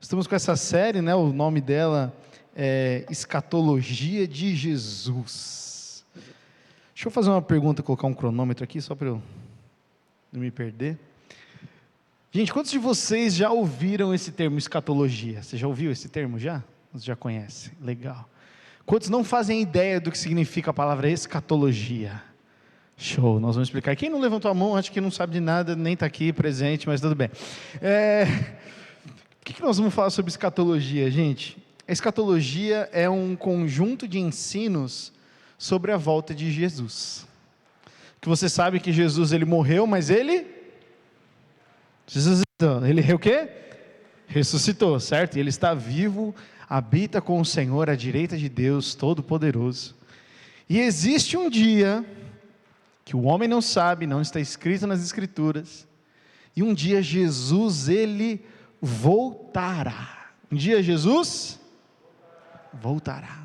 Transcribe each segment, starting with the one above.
Estamos com essa série, né? O nome dela é Escatologia de Jesus. Deixa eu fazer uma pergunta, colocar um cronômetro aqui, só para eu não me perder. Gente, quantos de vocês já ouviram esse termo escatologia? Você já ouviu esse termo já? Você já conhece? Legal. Quantos não fazem ideia do que significa a palavra escatologia? Show, nós vamos explicar. Quem não levantou a mão, acho que não sabe de nada, nem está aqui presente, mas tudo bem. O que nós vamos falar sobre escatologia, gente? A escatologia é um conjunto de ensinos sobre a volta de Jesus. Que você sabe que Jesus ele morreu, mas ele o quê? Ressuscitou, certo? E ele está vivo, habita com o Senhor à direita de Deus Todo-Poderoso. E existe um dia que o homem não sabe, não está escrito nas Escrituras, e um dia Jesus, ele voltará. Um dia Jesus voltará.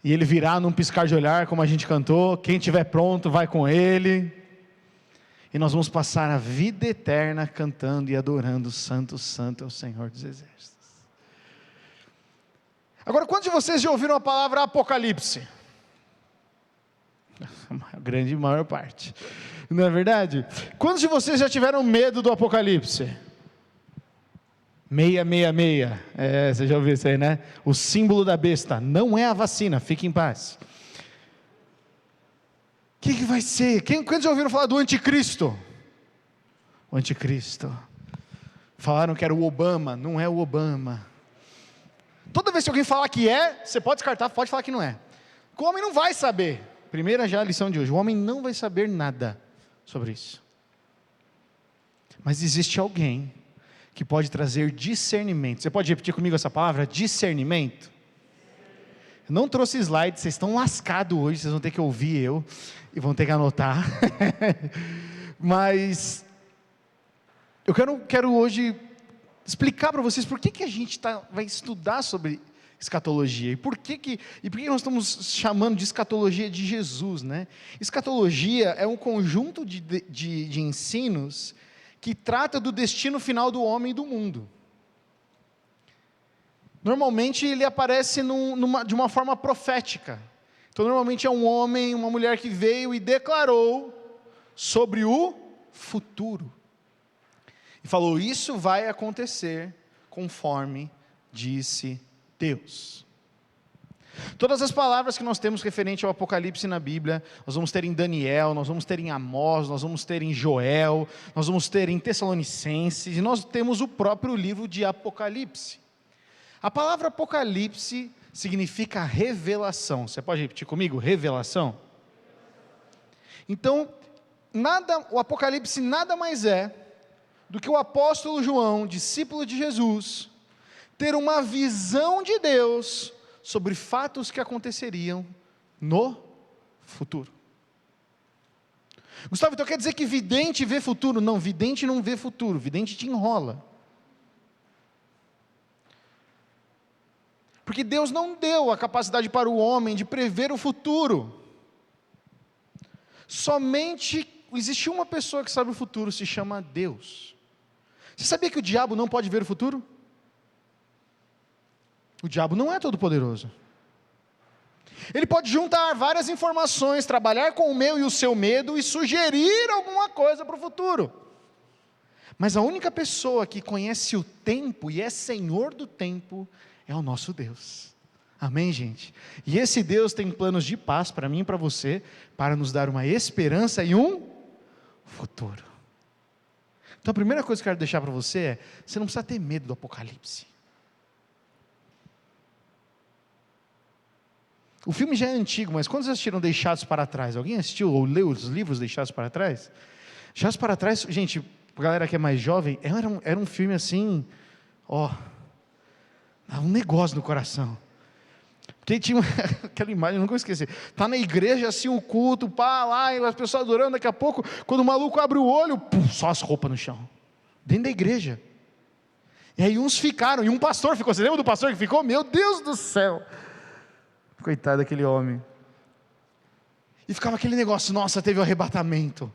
E ele virá num piscar de olhar, como a gente cantou, quem estiver pronto vai com ele, e nós vamos passar a vida eterna cantando e adorando, Santo, Santo é o Senhor dos Exércitos. Agora, quantos de vocês já ouviram a palavra Apocalipse? A grande maior parte, não é verdade? Quantos de vocês já tiveram medo do Apocalipse? 666, você já ouviu isso aí, né? O símbolo da besta, não é a vacina, fique em paz. O que vai ser? Quantos já ouviram falar do anticristo? O anticristo. Falaram que era o Obama, não é o Obama. Toda vez que alguém falar que é, você pode descartar, pode falar que não é. O homem não vai saber. Primeira já a lição de hoje, o homem não vai saber nada sobre isso. Mas existe alguém que pode trazer discernimento. Você pode repetir comigo essa palavra? Discernimento. Eu não trouxe slide, vocês estão lascados hoje, vocês vão ter que ouvir eu, e vão ter que anotar. Mas, eu quero hoje explicar para vocês por que a gente vai estudar sobre escatologia, e por que nós estamos chamando de escatologia de Jesus, né? Escatologia é um conjunto de ensinos que trata do destino final do homem e do mundo. Normalmente ele aparece de uma forma profética. Então normalmente é um homem, uma mulher que veio e declarou sobre o futuro. E falou, isso vai acontecer conforme disse Deus. Todas as palavras que nós temos referente ao Apocalipse na Bíblia, nós vamos ter em Daniel, nós vamos ter em Amós, nós vamos ter em Joel, nós vamos ter em Tessalonicenses, e nós temos o próprio livro de Apocalipse. A palavra Apocalipse significa revelação. Você pode repetir comigo? Revelação? Então, o Apocalipse nada mais é do que o apóstolo João, discípulo de Jesus, ter uma visão de Deus sobre fatos que aconteceriam no futuro. Gustavo, então quer dizer que vidente vê futuro? Não, vidente não vê futuro, vidente te enrola. Porque Deus não deu a capacidade para o homem de prever o futuro. Somente existe uma pessoa que sabe o futuro, se chama Deus. Você sabia que o diabo não pode ver o futuro? O diabo não é todo poderoso. Ele pode juntar várias informações, trabalhar com o meu e o seu medo e sugerir alguma coisa para o futuro. Mas a única pessoa que conhece o tempo e é senhor do tempo é o nosso Deus. Amém, gente? E esse Deus tem planos de paz para mim e para você, para nos dar uma esperança e um futuro. Então a primeira coisa que eu quero deixar para você é, você não precisa ter medo do Apocalipse. O filme já é antigo, mas quantos assistiram Deixados para Trás? Alguém assistiu ou leu os livros Deixados para Trás? Deixados para Trás, gente, a galera que é mais jovem, era um filme assim, dá um negócio no coração. Porque tinha aquela imagem, eu nunca vou esquecer, está na igreja assim, o culto, lá, e as pessoas adorando, daqui a pouco, quando o maluco abre o olho, só as roupas no chão, dentro da igreja. E aí uns ficaram, e um pastor ficou, você lembra do pastor que ficou? Meu Deus do céu! Coitado daquele homem. E ficava aquele negócio, nossa, teve o arrebatamento.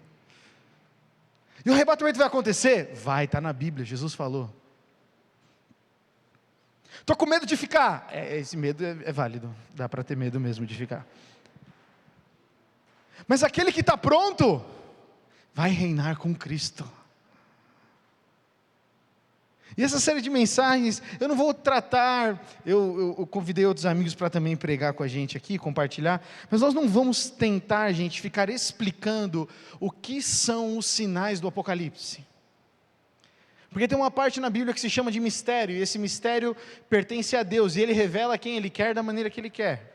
E o arrebatamento vai acontecer? Vai, está na Bíblia, Jesus falou. Estou com medo de ficar. Esse medo é válido, dá para ter medo mesmo de ficar. Mas aquele que está pronto, vai reinar com Cristo. E essa série de mensagens, eu não vou tratar, eu convidei outros amigos para também pregar com a gente aqui, compartilhar, mas nós não vamos tentar, gente, ficar explicando o que são os sinais do Apocalipse. Porque tem uma parte na Bíblia que se chama de mistério, e esse mistério pertence a Deus, e Ele revela quem Ele quer da maneira que Ele quer.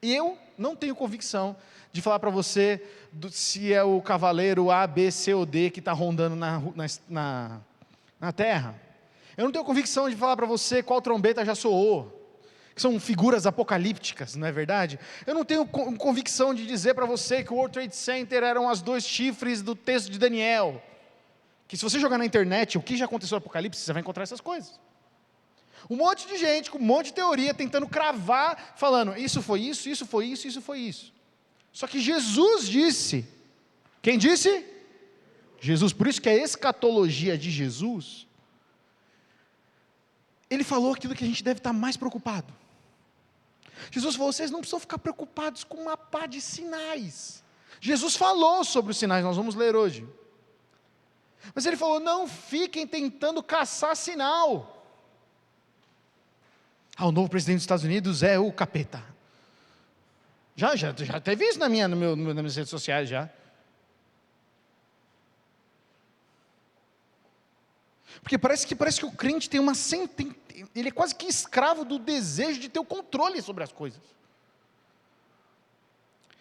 E eu não tenho convicção de falar para você se é o cavaleiro A, B, C ou D que está rondando na terra. Eu não tenho convicção de falar para você qual trombeta já soou, que são figuras apocalípticas, não é verdade? Eu não tenho convicção de dizer para você que o World Trade Center eram as 2 chifres do texto de Daniel, que se você jogar na internet o que já aconteceu no Apocalipse, você vai encontrar essas coisas. Um monte de gente, com um monte de teoria, tentando cravar, falando, isso foi isso, isso foi isso, isso foi isso. Só que Jesus disse, quem disse? Jesus, por isso que a escatologia de Jesus, Ele falou aquilo que a gente deve estar mais preocupado. Jesus falou, vocês não precisam ficar preocupados com uma pá de sinais. Jesus falou sobre os sinais, nós vamos ler hoje. Mas Ele falou, não fiquem tentando caçar sinal. O novo presidente dos Estados Unidos é o capeta. Já teve isso nas minhas redes sociais já. Porque parece que o crente tem ele é quase que escravo do desejo de ter o controle sobre as coisas.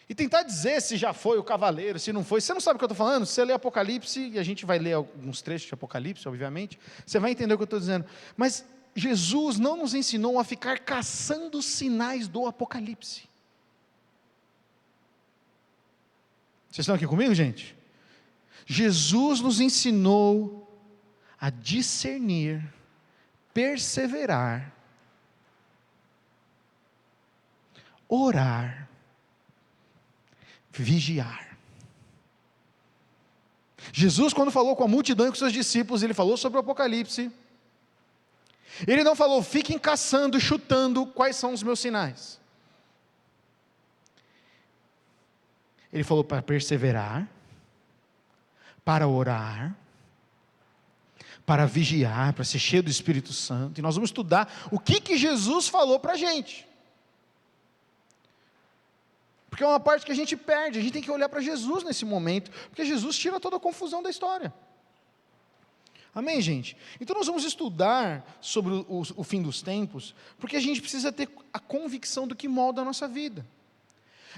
E tentar dizer se já foi o cavaleiro, se não foi, você não sabe o que eu estou falando? Se você lê Apocalipse, e a gente vai ler alguns trechos de Apocalipse, obviamente, você vai entender o que eu estou dizendo. Mas Jesus não nos ensinou a ficar caçando sinais do Apocalipse. Vocês estão aqui comigo, gente? Jesus nos ensinou a discernir, perseverar, orar, vigiar. Jesus, quando falou com a multidão e com seus discípulos, Ele falou sobre o Apocalipse. Ele não falou, fiquem caçando, chutando, quais são os meus sinais. Ele falou para perseverar, para orar, para vigiar, para ser cheio do Espírito Santo. E nós vamos estudar o que Jesus falou para a gente. Porque é uma parte que a gente perde, a gente tem que olhar para Jesus nesse momento, porque Jesus tira toda a confusão da história. Amém, gente? Então nós vamos estudar sobre o fim dos tempos, porque a gente precisa ter a convicção do que molda a nossa vida.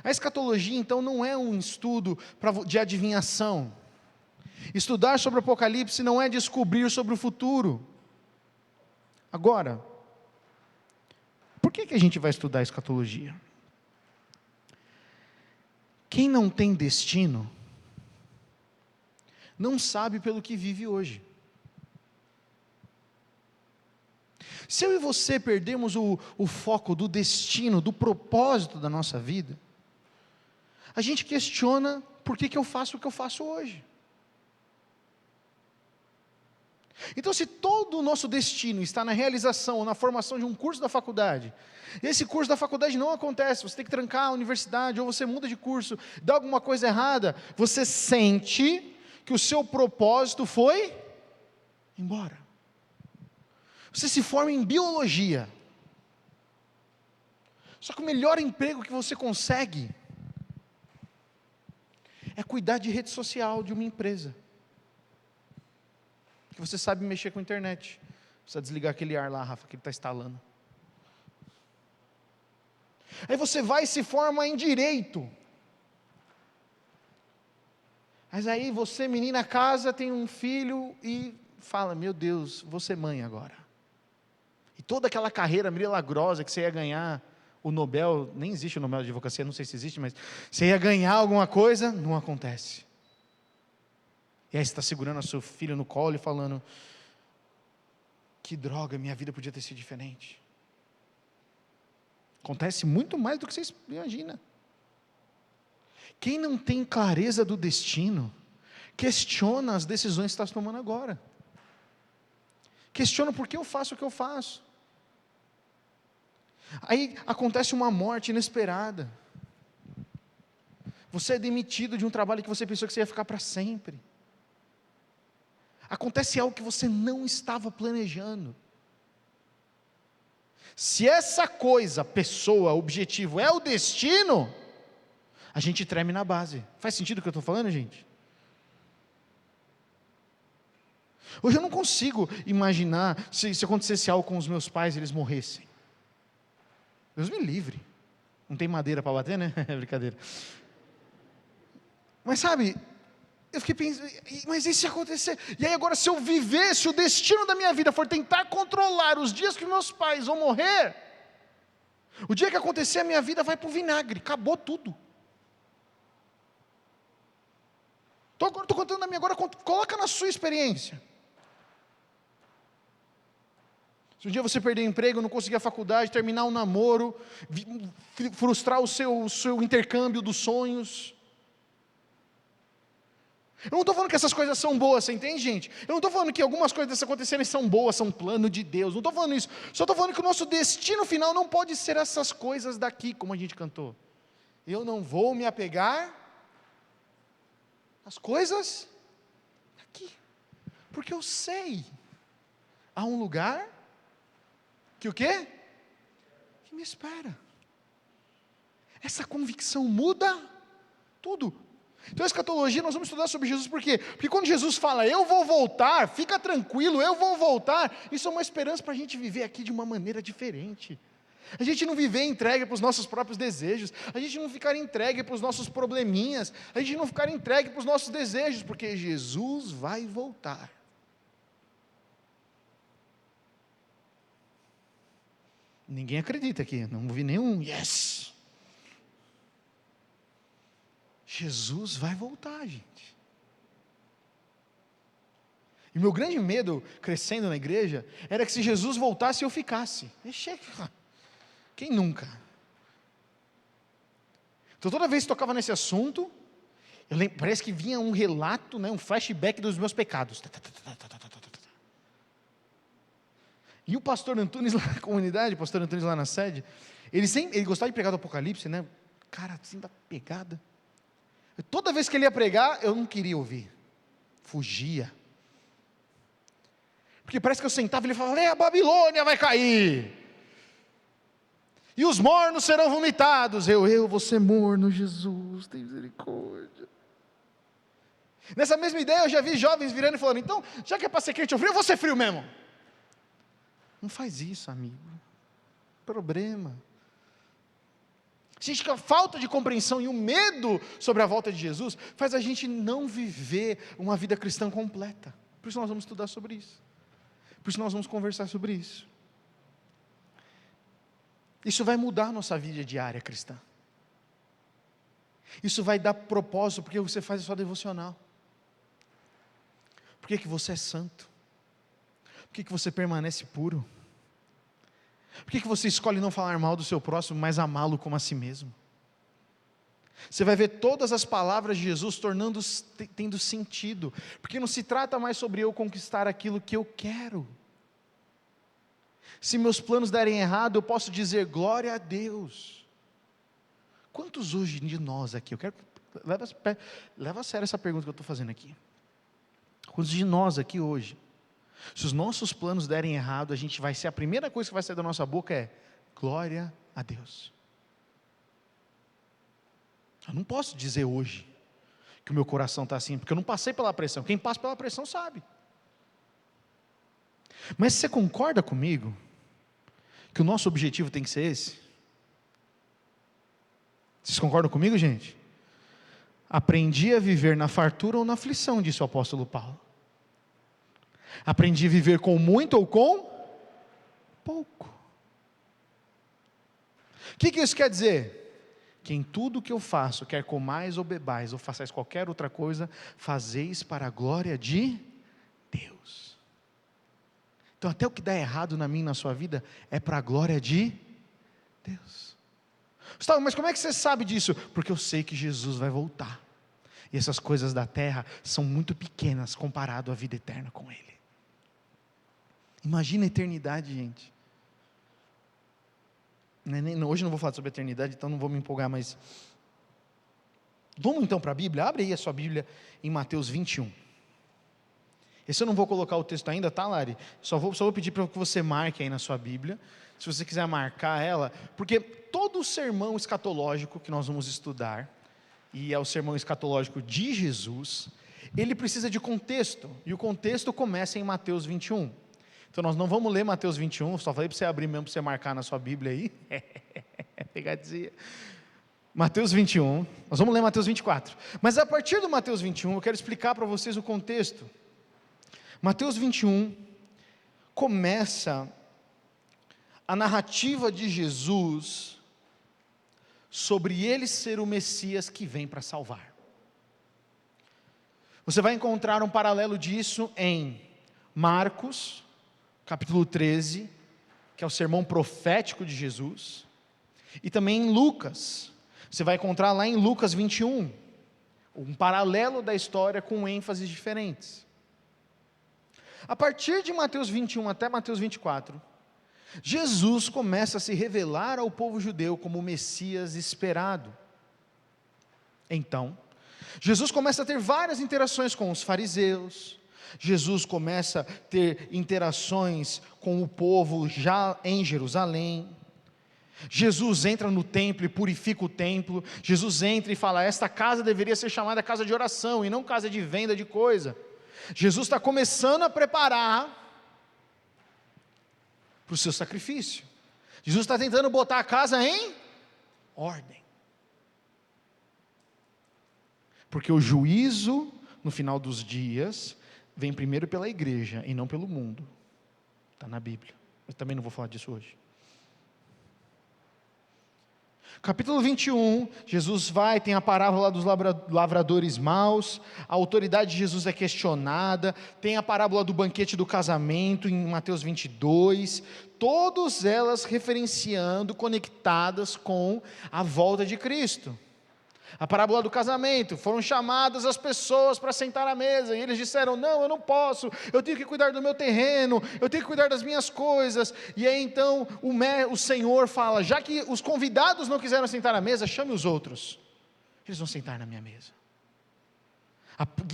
A escatologia, então, não é um estudo de adivinhação. Estudar sobre o Apocalipse não é descobrir sobre o futuro. Agora, por que a gente vai estudar a escatologia? Quem não tem destino, não sabe pelo que vive hoje. Se eu e você perdemos o foco do destino, do propósito da nossa vida, a gente questiona por que eu faço o que eu faço hoje. Então, se todo o nosso destino está na realização ou na formação de um curso da faculdade, e esse curso da faculdade não acontece, você tem que trancar a universidade, ou você muda de curso, dá alguma coisa errada, você sente que o seu propósito foi embora. Você se forma em biologia, só que o melhor emprego que você consegue é cuidar de rede social de uma empresa. Que você sabe mexer com a internet. Precisa desligar aquele ar lá, Rafa, que ele está instalando. Aí você vai e se forma em direito. Mas aí você, menina, casa, tem um filho e fala, meu Deus, vou ser mãe agora. E toda aquela carreira milagrosa que você ia ganhar, o Nobel, nem existe o Nobel de advocacia, não sei se existe, mas você ia ganhar alguma coisa, não acontece. E aí você está segurando o seu filho no colo e falando, que droga, minha vida podia ter sido diferente. Acontece muito mais do que você imagina. Quem não tem clareza do destino, questiona as decisões que está tomando agora. Questiona por que eu faço o que eu faço. Aí acontece uma morte inesperada. Você é demitido de um trabalho que você pensou que você ia ficar para sempre. Acontece algo que você não estava planejando. Se essa coisa, pessoa, objetivo é o destino, a gente treme na base. Faz sentido o que eu estou falando, gente? Hoje eu não consigo imaginar se acontecesse algo com os meus pais e eles morressem. Deus me livre. Não tem madeira para bater, né? É brincadeira. Mas sabe, eu fiquei pensando, mas e se acontecer? E aí agora, se eu viver, se o destino da minha vida for tentar controlar os dias que meus pais vão morrer, o dia que acontecer a minha vida vai para o vinagre, acabou tudo. Estou contando na minha, agora coloca na sua experiência. Se um dia você perder o emprego, não conseguir a faculdade, terminar um namoro, frustrar o seu intercâmbio dos sonhos. Eu não estou falando que essas coisas são boas, você entende, gente? Eu não estou falando que algumas coisas dessas acontecerem são boas, são plano de Deus, não estou falando isso. Só estou falando que o nosso destino final não pode ser essas coisas daqui, como a gente cantou. Eu não vou me apegar às coisas daqui, porque eu sei, há um lugar que o quê? Que me espera. Essa convicção muda tudo. Então a escatologia nós vamos estudar sobre Jesus, por quê? Porque quando Jesus fala, eu vou voltar, fica tranquilo, eu vou voltar, isso é uma esperança para a gente viver aqui de uma maneira diferente. A gente não viver entregue para os nossos próprios desejos, a gente não ficar entregue para os nossos probleminhas, a gente não ficar entregue para os nossos desejos, porque Jesus vai voltar. Ninguém acredita aqui, não ouvi nenhum yes. Jesus vai voltar, gente. E meu grande medo, crescendo na igreja, era que se Jesus voltasse, eu ficasse. Quem nunca? Então toda vez que tocava nesse assunto, parece que vinha um relato, um flashback dos meus pecados. E o pastor Antunes lá na comunidade, o pastor Antunes lá na sede, ele gostava de pregar do Apocalipse, cara, assim da pegada. Toda vez que ele ia pregar, eu não queria ouvir, fugia, porque parece que eu sentava e ele falava, a Babilônia vai cair, e os mornos serão vomitados, eu vou ser morno, Jesus, tem misericórdia. Nessa mesma ideia eu já vi jovens virando e falando, então, já que é para ser quente ou frio, eu vou ser frio mesmo. Não faz isso, amigo, problema. A falta de compreensão e o medo sobre a volta de Jesus faz a gente não viver uma vida cristã completa. Por isso nós vamos estudar sobre isso. Por isso nós vamos conversar sobre isso. Isso vai mudar a nossa vida diária cristã. Isso vai dar propósito porque você faz a sua devocional. Por que você é santo? Por que você permanece puro? Por que você escolhe não falar mal do seu próximo, mas amá-lo como a si mesmo? Você vai ver todas as palavras de Jesus tendo sentido, porque não se trata mais sobre eu conquistar aquilo que eu quero. Se meus planos derem errado, eu posso dizer glória a Deus. Quantos hoje de nós aqui, leva a sério essa pergunta que eu estou fazendo aqui. Quantos de nós aqui hoje, se os nossos planos derem errado, a primeira coisa que vai sair da nossa boca é glória a Deus. Eu não posso dizer hoje que o meu coração está assim, porque eu não passei pela pressão. Quem passa pela pressão sabe. Mas você concorda comigo que o nosso objetivo tem que ser esse? Vocês concordam comigo, gente? Aprendi a viver na fartura ou na aflição, disse o apóstolo Paulo. Aprendi a viver com muito ou com pouco. O que isso quer dizer? Que em tudo que eu faço, quer comais ou bebais, ou façais qualquer outra coisa, fazeis para a glória de Deus. Então até o que dá errado na minha e na sua vida, é para a glória de Deus. Gustavo, mas como é que você sabe disso? Porque eu sei que Jesus vai voltar. E essas coisas da terra são muito pequenas comparado à vida eterna com Ele. Imagina a eternidade, gente. Hoje não vou falar sobre a eternidade, então não vou me empolgar, mas vamos então para a Bíblia. Abre aí a sua Bíblia em Mateus 21. Esse eu não vou colocar o texto ainda, tá, Lari? Só vou pedir para que você marque aí na sua Bíblia, se você quiser marcar ela, porque todo o sermão escatológico que nós vamos estudar, e é o sermão escatológico de Jesus, ele precisa de contexto, e o contexto começa em Mateus 21. Então nós não vamos ler Mateus 21, só falei para você abrir mesmo, para você marcar na sua Bíblia aí. Pegadinha. Mateus 21, nós vamos ler Mateus 24. Mas a partir do Mateus 21, eu quero explicar para vocês o contexto. Mateus 21 começa a narrativa de Jesus sobre ele ser o Messias que vem para salvar. Você vai encontrar um paralelo disso em Marcos, capítulo 13, que é o sermão profético de Jesus, e também em Lucas. Você vai encontrar lá em Lucas 21, um paralelo da história com ênfases diferentes. A partir de Mateus 21 até Mateus 24, Jesus começa a se revelar ao povo judeu como o Messias esperado. Então, Jesus começa a ter várias interações com os fariseus, Jesus começa a ter interações com o povo já em Jerusalém. Jesus entra no templo e purifica o templo. Jesus entra e fala: esta casa deveria ser chamada casa de oração e não casa de venda de coisa. Jesus está começando a preparar para o seu sacrifício. Jesus está tentando botar a casa em ordem. Porque o juízo, no final dos dias, vem primeiro pela igreja e não pelo mundo. Está na Bíblia. Eu também não vou falar disso hoje. Capítulo 21, Jesus tem a parábola dos lavradores maus, a autoridade de Jesus é questionada, tem a parábola do banquete do casamento em Mateus 22, todas elas referenciando, conectadas com a volta de Cristo. A parábola do casamento, foram chamadas as pessoas para sentar à mesa, e eles disseram: não, eu não posso, eu tenho que cuidar do meu terreno, eu tenho que cuidar das minhas coisas. E aí então o Senhor fala: já que os convidados não quiseram sentar à mesa, chame os outros, eles vão sentar na minha mesa.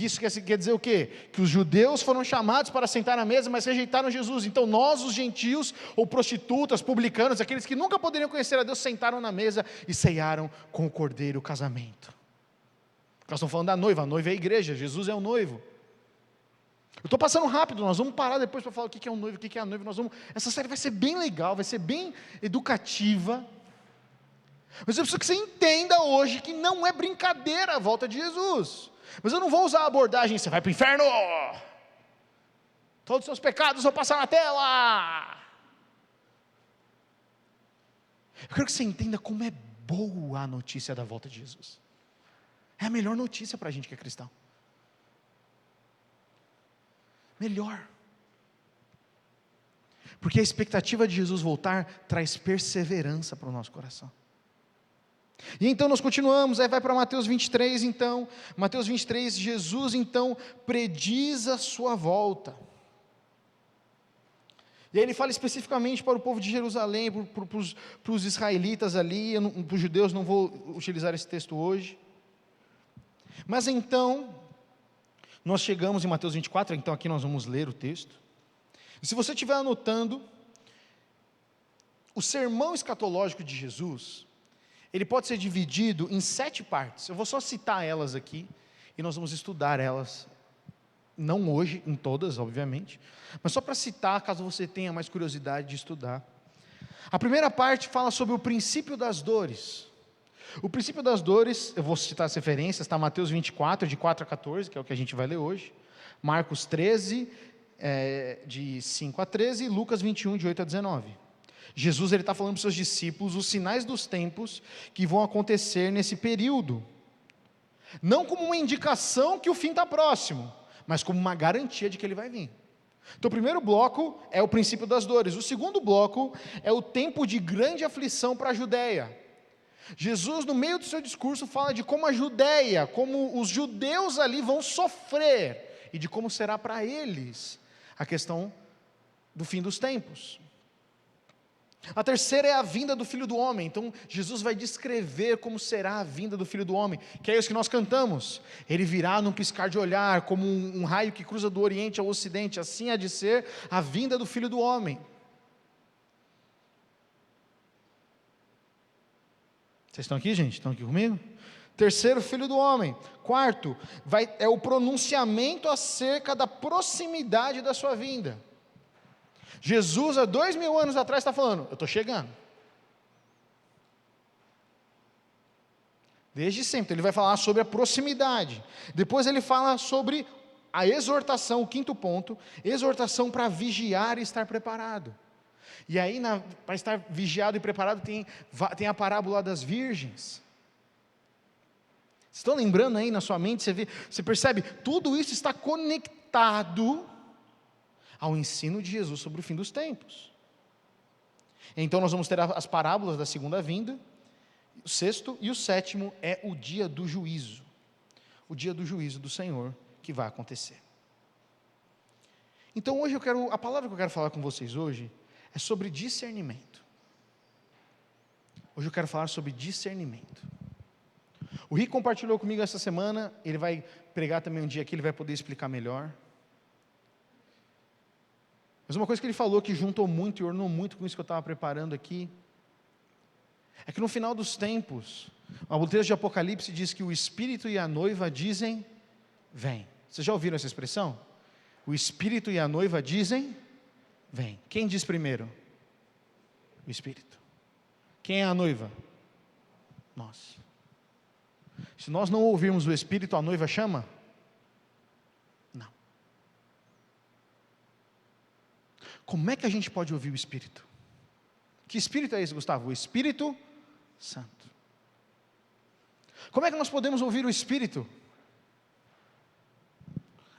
Isso quer dizer o quê? Que os judeus foram chamados para sentar à mesa, mas rejeitaram Jesus. Então nós, os gentios, ou prostitutas, publicanos, aqueles que nunca poderiam conhecer a Deus, sentaram na mesa e ceiaram com o cordeiro o casamento. Nós estamos falando da noiva, a noiva é a igreja, Jesus é o noivo. Eu estou passando rápido, nós vamos parar depois para falar o que é o noivo, o que é a noiva. Essa série vai ser bem legal, vai ser bem educativa. Mas eu preciso que você entenda hoje que não é brincadeira a volta de Jesus. Mas eu não vou usar a abordagem: você vai para o inferno, todos os seus pecados vão passar na tela. Eu quero que você entenda como é boa a notícia da volta de Jesus. É a melhor notícia para a gente que é cristão. Melhor. Porque a expectativa de Jesus voltar traz perseverança para o nosso coração. E então nós continuamos, aí vai para Mateus 23 então, Mateus 23, Jesus então prediz a sua volta, e aí ele fala especificamente para o povo de Jerusalém, para os israelitas ali, para os judeus, não vou utilizar esse texto hoje, mas então, nós chegamos em Mateus 24, então aqui nós vamos ler o texto, e se você estiver anotando, o sermão escatológico de Jesus, ele pode ser dividido em 7 partes. Eu vou só citar elas aqui, e nós vamos estudar elas, não hoje, em todas, obviamente, mas só para citar, caso você tenha mais curiosidade de estudar. A primeira parte fala sobre o princípio das dores. O princípio das dores, eu vou citar as referências, está Mateus 24, de 4 a 14, que é o que a gente vai ler hoje, Marcos 13, de 5 a 13, e Lucas 21, de 8 a 19. Jesus está falando para os seus discípulos os sinais dos tempos que vão acontecer nesse período, não como uma indicação que o fim está próximo, mas como uma garantia de que ele vai vir. Então o primeiro bloco é o princípio das dores, o segundo bloco é o tempo de grande aflição para a Judéia. Jesus, no meio do seu discurso, fala de como a Judéia, como os judeus ali vão sofrer, e de como será para eles a questão do fim dos tempos. A terceira é a vinda do Filho do Homem. Então Jesus vai descrever como será a vinda do Filho do Homem, que é isso que nós cantamos. Ele virá num piscar de olhar, como um raio que cruza do Oriente ao Ocidente. Assim há de ser a vinda do Filho do Homem. Vocês estão aqui, gente? Estão aqui comigo? Terceiro, Filho do Homem. Quarto, é o pronunciamento acerca da proximidade da sua vinda. Jesus, há 2000 anos atrás, está falando: eu estou chegando. Desde sempre, ele vai falar sobre a proximidade. Depois ele fala sobre a exortação, o quinto ponto, exortação para vigiar e estar preparado. E aí, para estar vigiado e preparado, tem a parábola das virgens. Vocês estão lembrando aí na sua mente, você percebe, tudo isso está conectado ao ensino de Jesus sobre o fim dos tempos. Então nós vamos ter as parábolas da segunda vinda. O sexto e o sétimo é o dia do juízo. O dia do juízo do Senhor que vai acontecer. Então hoje a palavra que eu quero falar com vocês hoje é sobre discernimento. Hoje eu quero falar sobre discernimento. O Rick compartilhou comigo essa semana, ele vai pregar também um dia aqui, ele vai poder explicar melhor. Mas uma coisa que ele falou que juntou muito e ornou muito com isso que eu estava preparando aqui, é que no final dos tempos, o texto de Apocalipse diz que o Espírito e a noiva dizem, vem. Vocês já ouviram essa expressão? O Espírito e a noiva dizem, vem. Quem diz primeiro? O Espírito. Quem é a noiva? Nós. Se nós não ouvirmos o Espírito, a noiva chama? Não. Como é que a gente pode ouvir o Espírito? Que Espírito é esse, Gustavo? O Espírito Santo. Como é que nós podemos ouvir o Espírito?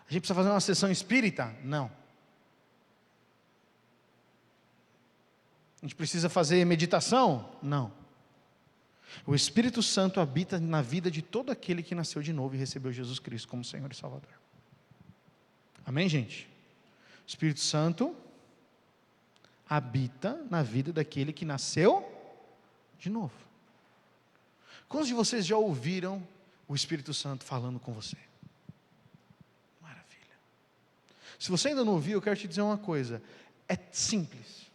A gente precisa fazer uma sessão espírita? Não. A gente precisa fazer meditação? Não. O Espírito Santo habita na vida de todo aquele que nasceu de novo e recebeu Jesus Cristo como Senhor e Salvador. Amém, gente? O Espírito Santo habita na vida daquele que nasceu de novo. Quantos de vocês já ouviram o Espírito Santo falando com você? Maravilha. Se você ainda não ouviu, eu quero te dizer uma coisa. É simples.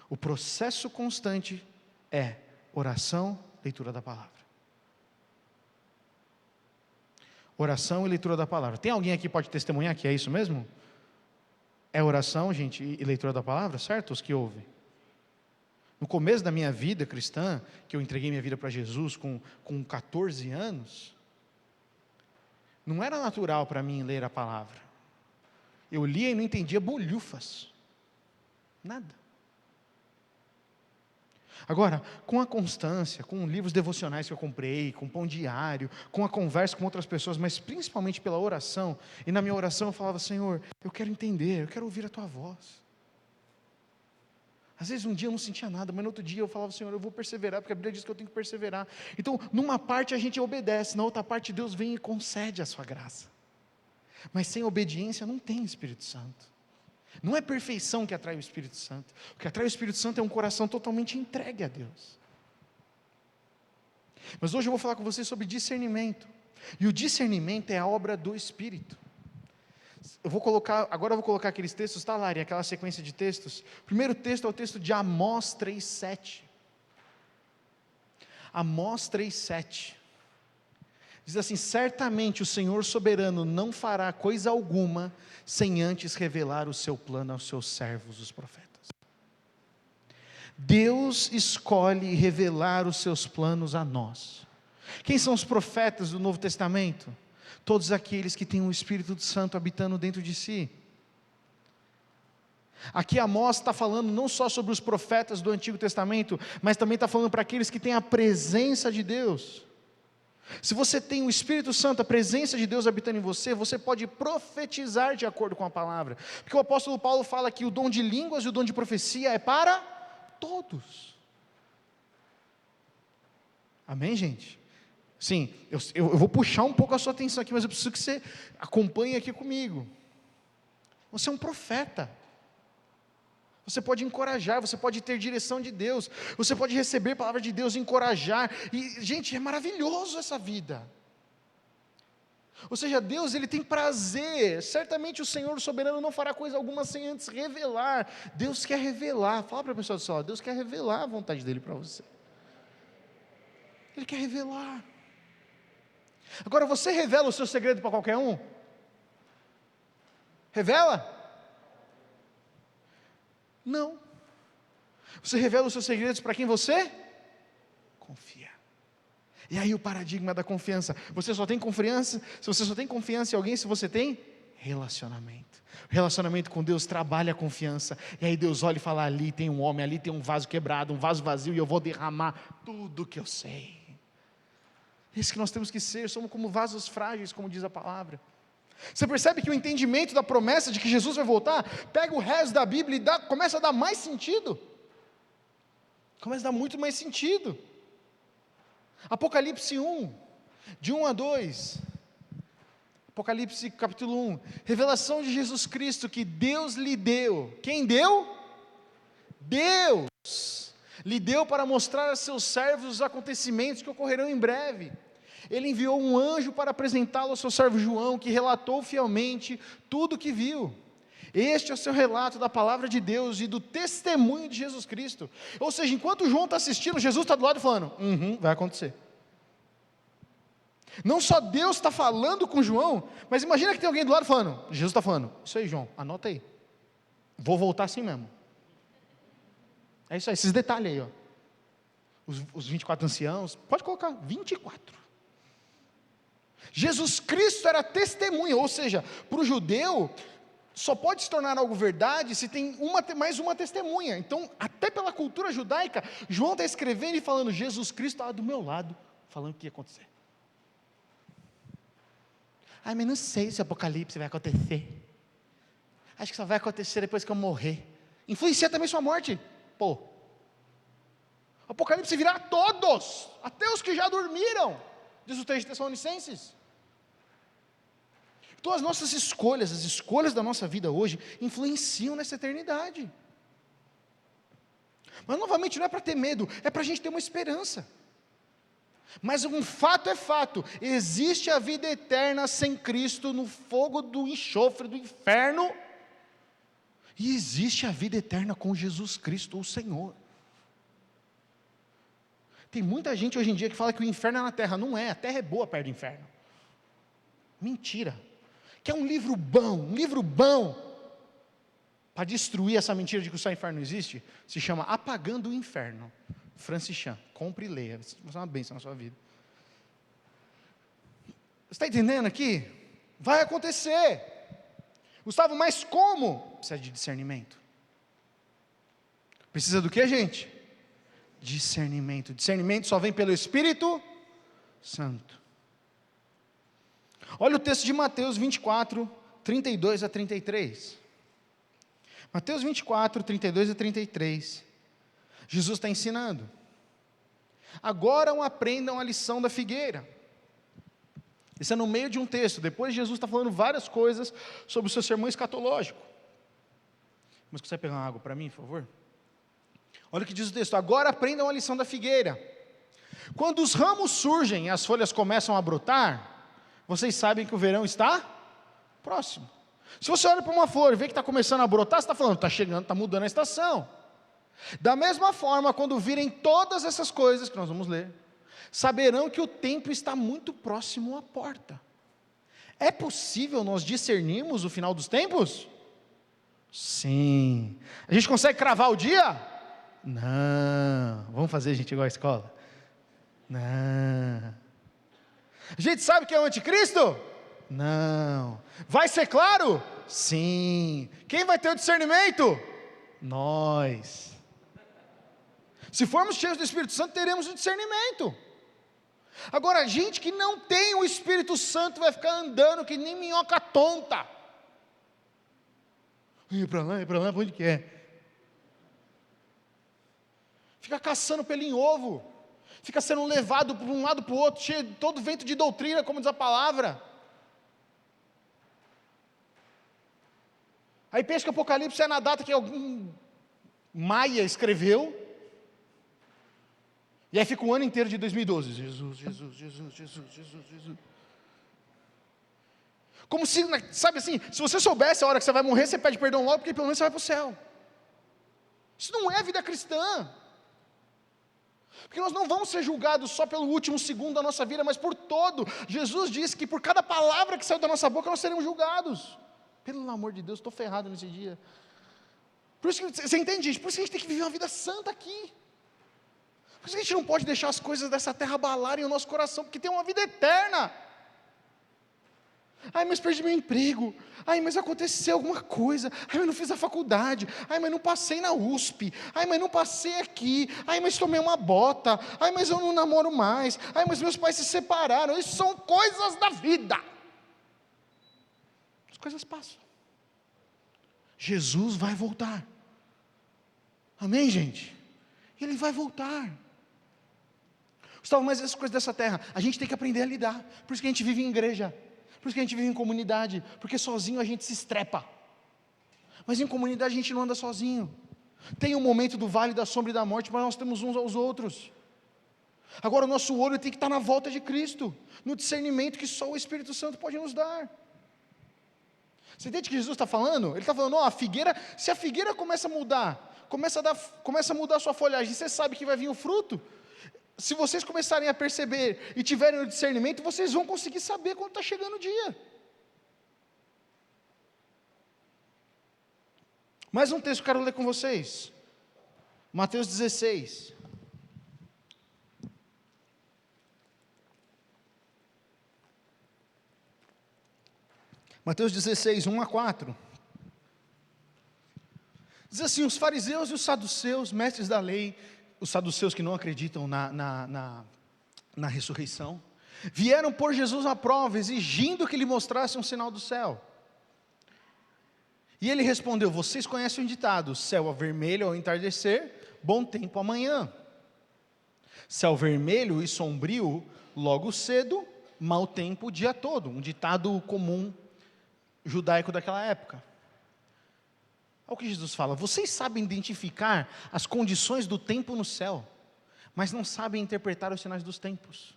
O processo constante é oração, leitura da palavra. Oração e leitura da palavra. Tem alguém aqui que pode testemunhar que é isso mesmo? É oração, gente, e leitura da palavra, certo? Os que ouvem. No começo da minha vida cristã, que eu entreguei minha vida para Jesus com 14 anos, não era natural para mim ler a palavra. Eu lia e não entendia bolhufas. Nada. Agora, com a constância, com livros devocionais que eu comprei, com pão diário, com a conversa com outras pessoas, mas principalmente pela oração, e na minha oração eu falava: Senhor, eu quero entender, eu quero ouvir a Tua voz. Às vezes um dia eu não sentia nada, mas no outro dia eu falava: Senhor, eu vou perseverar, porque a Bíblia diz que eu tenho que perseverar. Então, numa parte a gente obedece, na outra parte Deus vem e concede a sua graça. Mas sem obediência não tem Espírito Santo. Não é perfeição que atrai o Espírito Santo. O que atrai o Espírito Santo é um coração totalmente entregue a Deus. Mas hoje eu vou falar com vocês sobre discernimento. E o discernimento é a obra do Espírito. Agora eu vou colocar aqueles textos, tá, Lari? Aquela sequência de textos. O primeiro texto é o texto de Amós 3,7. Amós 3,7. Diz assim: certamente o Senhor soberano não fará coisa alguma sem antes revelar o seu plano aos seus servos, os profetas. Deus escolhe revelar os seus planos a nós. Quem são os profetas do Novo Testamento? Todos aqueles que têm o Espírito Santo habitando dentro de si. Aqui Amós está falando não só sobre os profetas do Antigo Testamento, mas também está falando para aqueles que têm a presença de Deus. Se você tem o Espírito Santo, a presença de Deus habitando em você, você pode profetizar de acordo com a palavra. Porque o apóstolo Paulo fala que o dom de línguas e o dom de profecia é para todos. Amém, gente? Sim, eu vou puxar um pouco a sua atenção aqui, mas eu preciso que você acompanhe aqui comigo. Você é um profeta. Você pode encorajar, você pode ter direção de Deus, você pode receber a palavra de Deus e encorajar, e gente, é maravilhoso essa vida. Ou seja, Deus, Ele tem prazer. Certamente o Senhor soberano não fará coisa alguma sem antes revelar. Deus quer revelar. Fala para a pessoa do seu lado, Deus quer revelar a vontade dEle para você. Ele quer revelar. Agora, você revela o seu segredo para qualquer um? Revela? Não. Você revela os seus segredos para quem você confia. E aí o paradigma da confiança. Você só tem confiança, se você só tem confiança em alguém, se você tem relacionamento. Relacionamento com Deus trabalha a confiança. E aí Deus olha e fala, ali tem um homem, ali tem um vaso quebrado, um vaso vazio, e eu vou derramar tudo que eu sei. Isso que nós temos que ser, somos como vasos frágeis, como diz a palavra. Você percebe que o entendimento da promessa de que Jesus vai voltar, pega o resto da Bíblia e começa a dar mais sentido. Começa a dar muito mais sentido. Apocalipse 1, de 1 a 2, Apocalipse capítulo 1, revelação de Jesus Cristo que Deus lhe deu. Quem deu? Deus lhe deu para mostrar a seus servos os acontecimentos que ocorrerão em breve. Ele enviou um anjo para apresentá-lo ao seu servo João, que relatou fielmente tudo o que viu. Este é o seu relato da palavra de Deus e do testemunho de Jesus Cristo. Ou seja, enquanto João está assistindo, Jesus está do lado falando, vai acontecer. Não só Deus está falando com João, mas imagina que tem alguém do lado falando, Jesus está falando, isso aí João, anota aí, vou voltar assim mesmo. É isso aí, esses detalhes aí, ó. Os 24 anciãos, pode colocar, 24. Jesus Cristo era testemunha, ou seja, para o judeu, só pode se tornar algo verdade se tem mais uma testemunha. Então, até pela cultura judaica, João está escrevendo e falando, Jesus Cristo estava do meu lado, falando o que ia acontecer. Mas não sei se o Apocalipse vai acontecer. Acho que só vai acontecer depois que eu morrer. Influencia também sua morte. Pô, o Apocalipse virá a todos, até os que já dormiram, diz o texto de Tessalonicenses. Então as nossas escolhas, as escolhas da nossa vida hoje, influenciam nessa eternidade. Mas novamente não é para ter medo, é para a gente ter uma esperança. Mas um fato é fato, existe a vida eterna sem Cristo no fogo do enxofre do inferno, e existe a vida eterna com Jesus Cristo, o Senhor. Tem muita gente hoje em dia que fala que o inferno é na terra. Não é, a terra é boa perto do inferno. Mentira. Quer um livro bom, para destruir essa mentira de que o céu e o inferno não existe? Se chama Apagando o Inferno. Francis Chan, compre e leia, vai ser uma bênção na sua vida. Você está entendendo aqui? Vai acontecer. Gustavo, mas como? Precisa de discernimento. Precisa do que, gente? Discernimento. Discernimento só vem pelo Espírito Santo. Olha o texto de Mateus 24, 32 a 33. Mateus 24, 32 a 33. Jesus está ensinando. Agora aprendam a lição da figueira. Isso é no meio de um texto. Depois Jesus está falando várias coisas sobre o seu sermão escatológico. Mas você pegar uma água para mim, por favor? Olha o que diz o texto. Agora aprendam a lição da figueira. Quando os ramos surgem e as folhas começam a brotar, vocês sabem que o verão está próximo. Se você olha para uma flor e vê que está começando a brotar, você está falando, está chegando, está mudando a estação. Da mesma forma, quando virem todas essas coisas que nós vamos ler, saberão que o tempo está muito próximo à porta. É possível nós discernirmos o final dos tempos? Sim. A gente consegue cravar o dia? Não. Vamos fazer, gente, igual a escola? Não. A gente sabe que é o anticristo? Não. Vai ser claro? Sim. Quem vai ter o discernimento? Nós. Se formos cheios do Espírito Santo, teremos o discernimento. Agora, a gente que não tem o Espírito Santo vai ficar andando que nem minhoca tonta. Ir para lá, para onde que é? Fica caçando pelo em ovo. Fica sendo levado para um lado para o outro, cheio de todo vento de doutrina, como diz a palavra. Aí pensa que o Apocalipse é na data que algum Maia escreveu, e aí fica o ano inteiro de 2012, Jesus, Jesus, Jesus, Jesus, Jesus, Jesus. Como se, sabe assim, se você soubesse a hora que você vai morrer, você pede perdão logo, porque pelo menos você vai para o céu. Isso não é vida cristã. Porque nós não vamos ser julgados só pelo último segundo da nossa vida, mas por todo. Jesus disse que por cada palavra que saiu da nossa boca, nós seremos julgados. Pelo amor de Deus, estou ferrado nesse dia. Por isso que, você entende, gente? Por isso que a gente tem que viver uma vida santa aqui. Por isso que a gente não pode deixar as coisas dessa terra abalarem o nosso coração, porque tem uma vida eterna. Ai, mas perdi meu emprego. Ai, mas aconteceu alguma coisa. Ai, mas não fiz a faculdade. Ai, mas não passei na USP. Ai, mas não passei aqui. Ai, mas tomei uma bota. Ai, mas eu não namoro mais. Ai, mas meus pais se separaram. Isso são coisas da vida. As coisas passam. Jesus vai voltar. Amém, gente? Ele vai voltar. Gustavo, mas essas coisas dessa terra, a gente tem que aprender a lidar. Por isso que a gente vive em igreja. Por isso que a gente vive em comunidade, porque sozinho a gente se estrepa, mas em comunidade a gente não anda sozinho. Tem um momento do vale da sombra e da morte, mas nós temos uns aos outros. Agora o nosso olho tem que estar na volta de Cristo, no discernimento que só o Espírito Santo pode nos dar. Você entende o que Jesus está falando? Ele está falando, ó, a figueira, se a figueira começa a mudar, começa a mudar a sua folhagem, você sabe que vai vir o fruto. Se vocês começarem a perceber e tiverem o discernimento, vocês vão conseguir saber quando está chegando o dia. Mais um texto que eu quero ler com vocês. Mateus 16. Mateus 16, 1 a 4. Diz assim, os fariseus e os saduceus, mestres da lei, os saduceus que não acreditam na ressurreição, vieram pôr Jesus à prova, exigindo que lhe mostrasse um sinal do céu. E ele respondeu, vocês conhecem o ditado, céu vermelho ao entardecer, bom tempo amanhã. Céu vermelho e sombrio, logo cedo, mau tempo o dia todo. Um ditado comum judaico daquela época. Olha o que Jesus fala, vocês sabem identificar as condições do tempo no céu, mas não sabem interpretar os sinais dos tempos.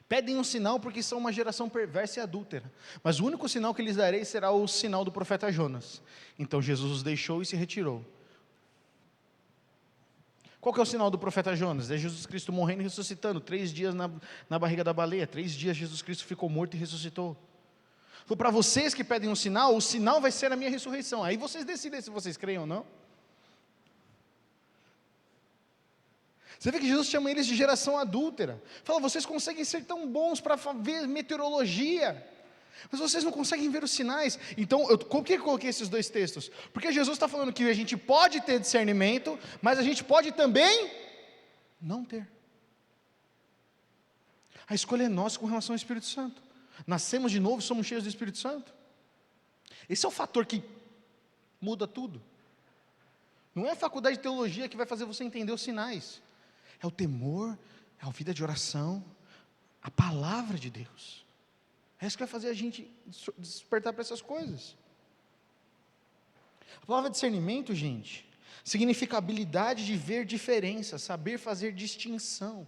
Pedem um sinal porque são uma geração perversa e adúltera, mas o único sinal que lhes darei será o sinal do profeta Jonas. Então Jesus os deixou e se retirou. Qual que é o sinal do profeta Jonas? É Jesus Cristo morrendo e ressuscitando, 3 dias na barriga da baleia, 3 dias Jesus Cristo ficou morto e ressuscitou. Para vocês que pedem um sinal, o sinal vai ser a minha ressurreição. Aí vocês decidem se vocês creem ou não. Você vê que Jesus chama eles de geração adúltera. Fala, vocês conseguem ser tão bons para ver meteorologia, mas vocês não conseguem ver os sinais. Então, por que eu coloquei esses 2 textos? Porque Jesus está falando que a gente pode ter discernimento, mas a gente pode também não ter. A escolha é nossa com relação ao Espírito Santo. Nascemos de novo, somos cheios do Espírito Santo. Esse é o fator que muda tudo. Não é a faculdade de teologia que vai fazer você entender os sinais. É o temor, é a vida de oração, a palavra de Deus. É isso que vai fazer a gente despertar para essas coisas. A palavra discernimento, gente, significa habilidade de ver diferença, saber fazer distinção.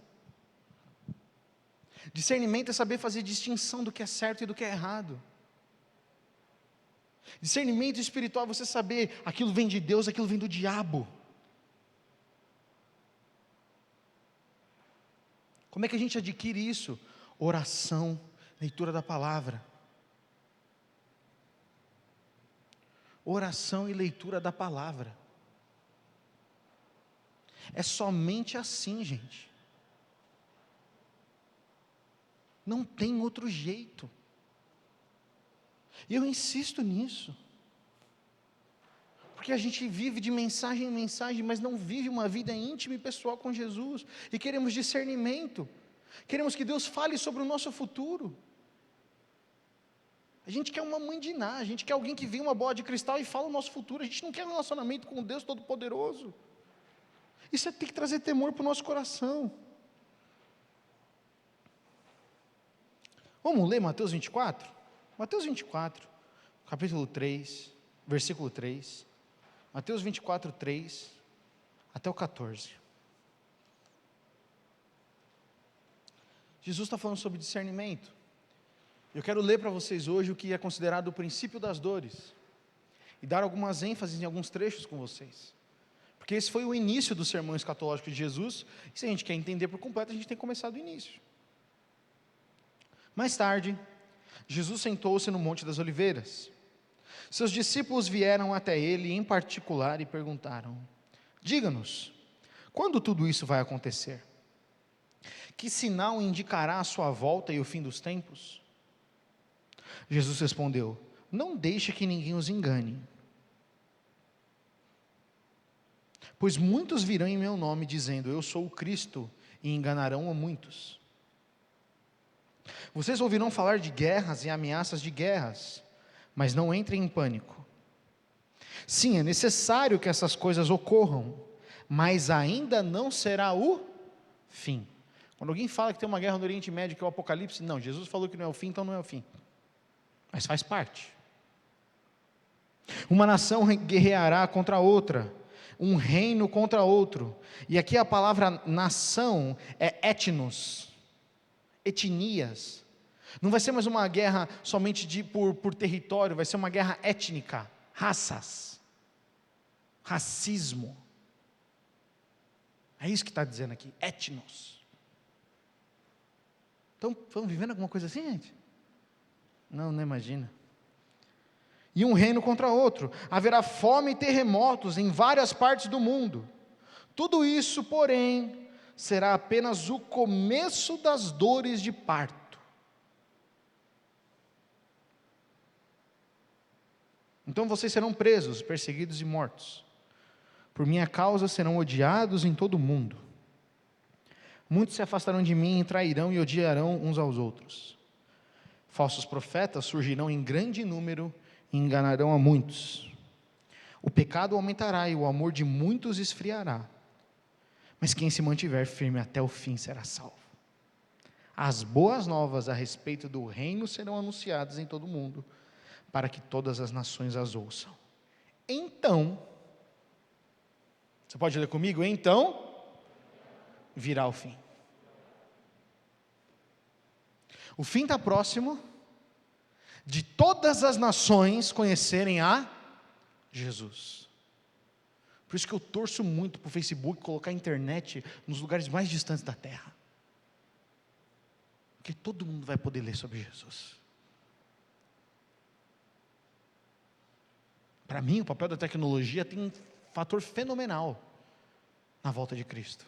Discernimento é saber fazer distinção do que é certo e do que é errado. Discernimento espiritual é você saber aquilo vem de Deus, aquilo vem do diabo. Como é que a gente adquire isso? Oração, leitura da palavra. Oração e leitura da palavra. É somente assim, gente. Não tem outro jeito. E eu insisto nisso. Porque a gente vive de mensagem em mensagem, mas não vive uma vida íntima e pessoal com Jesus. E queremos discernimento. Queremos que Deus fale sobre o nosso futuro. A gente quer uma mãe de Ná, a gente quer alguém que vem uma bola de cristal e fala o nosso futuro. A gente não quer um relacionamento com Deus Todo-Poderoso. Isso tem que trazer temor para o nosso coração. Vamos ler Mateus 24? Mateus 24, capítulo 3, versículo 3. Mateus 24, 3. até o 14. Jesus está falando sobre discernimento. Eu quero ler para vocês hoje o que é considerado o princípio das dores, e dar algumas ênfases em alguns trechos com vocês, porque esse foi o início do sermão escatológico de Jesus, e se a gente quer entender por completo, a gente tem que começar do início. Mais tarde, Jesus sentou-se no Monte das Oliveiras. Seus discípulos vieram até ele em particular e perguntaram: diga-nos, quando tudo isso vai acontecer? Que sinal indicará a sua volta e o fim dos tempos? Jesus respondeu: não deixe que ninguém os engane, pois muitos virão em meu nome dizendo, eu sou o Cristo, e enganarão a muitos. Vocês ouvirão falar de guerras e ameaças de guerras, mas não entrem em pânico. Sim, é necessário que essas coisas ocorram, mas ainda não será o fim. Quando alguém fala que tem uma guerra no Oriente Médio, que é o Apocalipse, não, Jesus falou que não é o fim, então não é o fim. Mas faz parte. Uma nação guerreará contra outra, um reino contra outro. E aqui a palavra nação é etnos, etnias. Não vai ser mais uma guerra somente por território, vai ser uma guerra étnica, raças, racismo. É isso que está dizendo aqui, etnos. Então, estamos vivendo alguma coisa assim, gente? Não imagina. E um reino contra outro. Haverá fome e terremotos em várias partes do mundo. Tudo isso, porém, será apenas o começo das dores de parto. Então vocês serão presos, perseguidos e mortos. Por minha causa serão odiados em todo o mundo. Muitos se afastarão de mim, trairão e odiarão uns aos outros. Falsos profetas surgirão em grande número e enganarão a muitos. O pecado aumentará e o amor de muitos esfriará. Mas quem se mantiver firme até o fim será salvo. As boas novas a respeito do reino serão anunciadas em todo o mundo, para que todas as nações as ouçam. Então, você pode ler comigo? Então, virá o fim. O fim está próximo de todas as nações conhecerem a Jesus. Por isso que eu torço muito para o Facebook colocar a internet nos lugares mais distantes da terra. Porque todo mundo vai poder ler sobre Jesus. Para mim, o papel da tecnologia tem um fator fenomenal na volta de Cristo.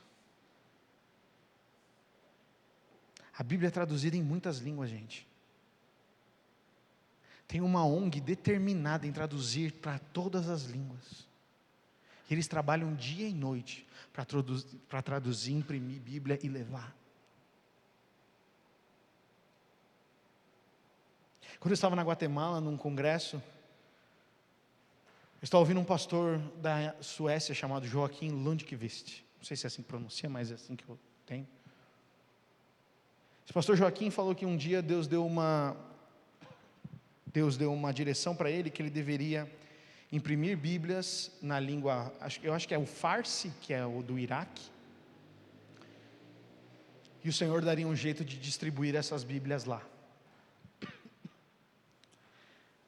A Bíblia é traduzida em muitas línguas, gente. Tem uma ONG determinada em traduzir para todas as línguas. E eles trabalham dia e noite para traduzir, imprimir Bíblia e levar. Quando eu estava na Guatemala, num congresso, eu estava ouvindo um pastor da Suécia chamado Joaquim Lundqvist. Não sei se é assim que pronuncia, mas é assim que eu tenho. Esse pastor Joaquim falou que um dia Deus deu uma direção para ele, que ele deveria imprimir Bíblias na língua, eu acho que é o Farsi, que é o do Iraque, e o Senhor daria um jeito de distribuir essas Bíblias lá.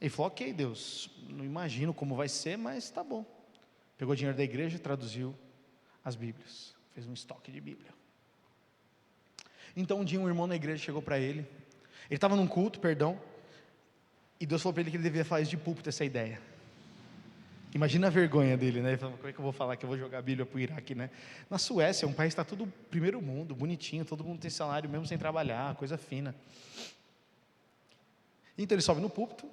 Ele falou, ok Deus, não imagino como vai ser, mas tá bom. Pegou dinheiro da igreja e traduziu as Bíblias, fez um estoque de Bíblia. Então um dia um irmão na igreja chegou para ele estava num culto, e Deus falou para ele que ele devia falar isso de púlpito, essa ideia. Imagina a vergonha dele, né? Ele falou, como é que eu vou falar que eu vou jogar a Bíblia para o Iraque, né? Na Suécia, um país que está tudo primeiro mundo, bonitinho, todo mundo tem salário mesmo sem trabalhar, coisa fina. Então ele sobe no púlpito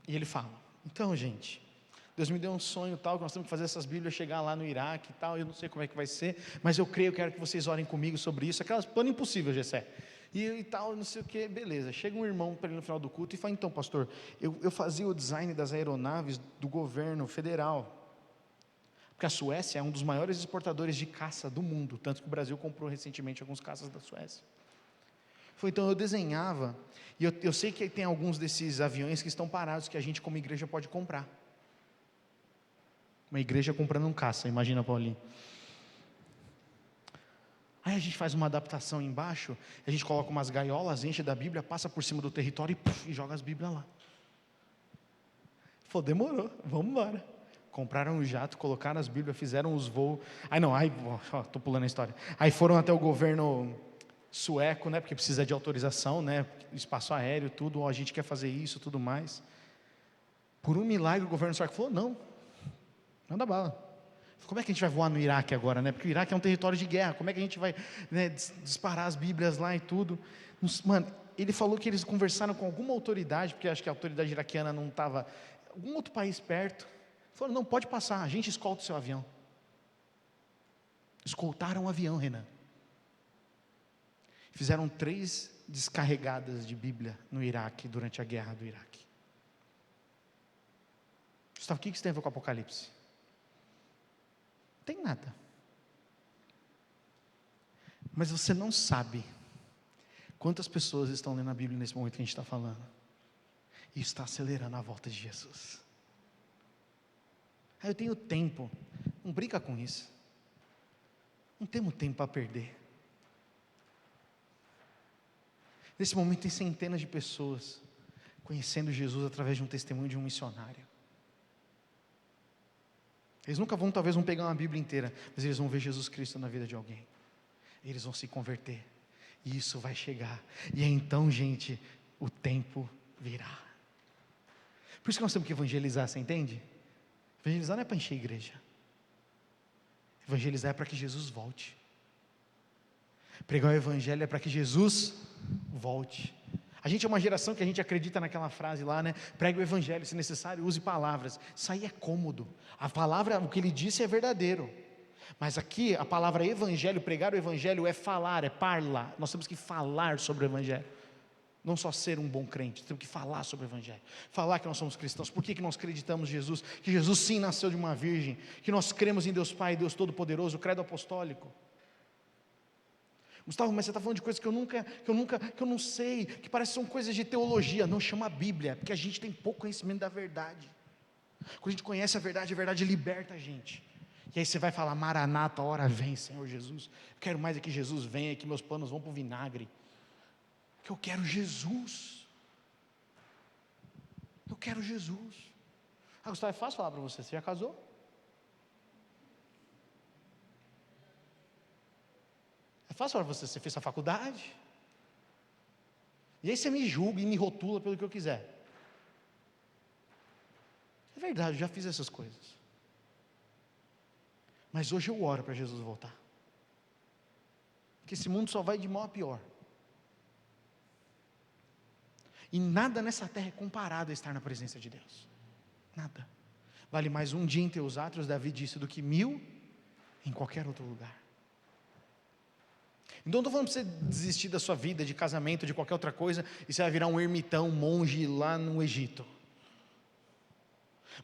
e ele fala, então gente, Deus me deu um sonho tal, que nós temos que fazer essas Bíblias chegar lá no Iraque e tal, eu não sei como é que vai ser, mas eu quero que vocês orem comigo sobre isso, aquelas plano impossível, Gessé. E tal, não sei o que, beleza. Chega um irmão para ele no final do culto e fala, então pastor, eu fazia o design das aeronaves do governo federal, porque a Suécia é um dos maiores exportadores de caça do mundo, tanto que o Brasil comprou recentemente alguns caças da Suécia. Foi, então eu desenhava, e eu sei que tem alguns desses aviões que estão parados, que a gente como igreja pode comprar. Uma igreja comprando um caça, imagina, Paulinho. Aí a gente faz uma adaptação embaixo, a gente coloca umas gaiolas, enche da Bíblia, passa por cima do território e joga as Bíblias lá. Falou, demorou, vamos embora. Compraram um jato, colocaram as Bíblias, fizeram os voos. Estou pulando a história. Aí foram até o governo sueco, né, porque precisa de autorização, né, espaço aéreo, tudo, a gente quer fazer isso, tudo mais. Por um milagre o governo sueco falou, não, manda bala. Como é que a gente vai voar no Iraque agora, né? Porque o Iraque é um território de guerra. Como é que a gente vai, né, disparar as Bíblias lá e tudo? Mano, ele falou que eles conversaram com alguma autoridade, porque acho que a autoridade iraquiana não estava, algum outro país perto. Falaram, não, pode passar, a gente escolta o seu avião. Escoltaram o avião, Renan. Fizeram 3 descarregadas de Bíblia no Iraque, durante a guerra do Iraque. Gustavo, o que isso tem a ver com o Apocalipse? Tem nada. Mas você não sabe quantas pessoas estão lendo a Bíblia nesse momento que a gente está falando. E isso está acelerando a volta de Jesus. Eu tenho tempo. Não brinca com isso. Não temos tempo para perder. Nesse momento tem centenas de pessoas conhecendo Jesus através de um testemunho de um missionário. Eles nunca vão, talvez, vão pegar uma Bíblia inteira, mas eles vão ver Jesus Cristo na vida de alguém. Eles vão se converter. E isso vai chegar. E é então, gente, o tempo virá. Por isso que nós temos que evangelizar, você entende? Evangelizar não é para encher a igreja. Evangelizar é para que Jesus volte. Pregar o evangelho é para que Jesus volte. A gente é uma geração que a gente acredita naquela frase lá, né? Pregue o evangelho, se necessário, use palavras. Isso aí é cômodo. A palavra, o que ele disse é verdadeiro. Mas aqui, a palavra evangelho, pregar o evangelho é falar, é parla. Nós temos que falar sobre o evangelho. Não só ser um bom crente, temos que falar sobre o evangelho. Falar que nós somos cristãos. Por que nós acreditamos em Jesus? Que Jesus sim nasceu de uma virgem. Que nós cremos em Deus Pai, Deus Todo-Poderoso, o credo apostólico. Gustavo, mas você está falando de coisas que eu não sei, que parecem são coisas de teologia. Não, chama a Bíblia, porque a gente tem pouco conhecimento da verdade. Quando a gente conhece a verdade liberta a gente. E aí você vai falar, Maranata, a hora vem, Senhor Jesus. Eu quero mais é que Jesus venha, que meus planos vão para o vinagre. Que eu quero Jesus. Eu quero Jesus. Gustavo, é fácil falar para você, você já casou? É fácil para você fez a faculdade? E aí você me julga e me rotula pelo que eu quiser. É verdade, eu já fiz essas coisas. Mas hoje eu oro para Jesus voltar. Porque esse mundo só vai de mal a pior. E nada nessa terra é comparado a estar na presença de Deus. Nada. Vale mais um dia em teus átrios, Davi disse, do que 1000 em qualquer outro lugar. Então não estou falando para você desistir da sua vida, de casamento, de qualquer outra coisa, e você vai virar um ermitão, um monge lá no Egito.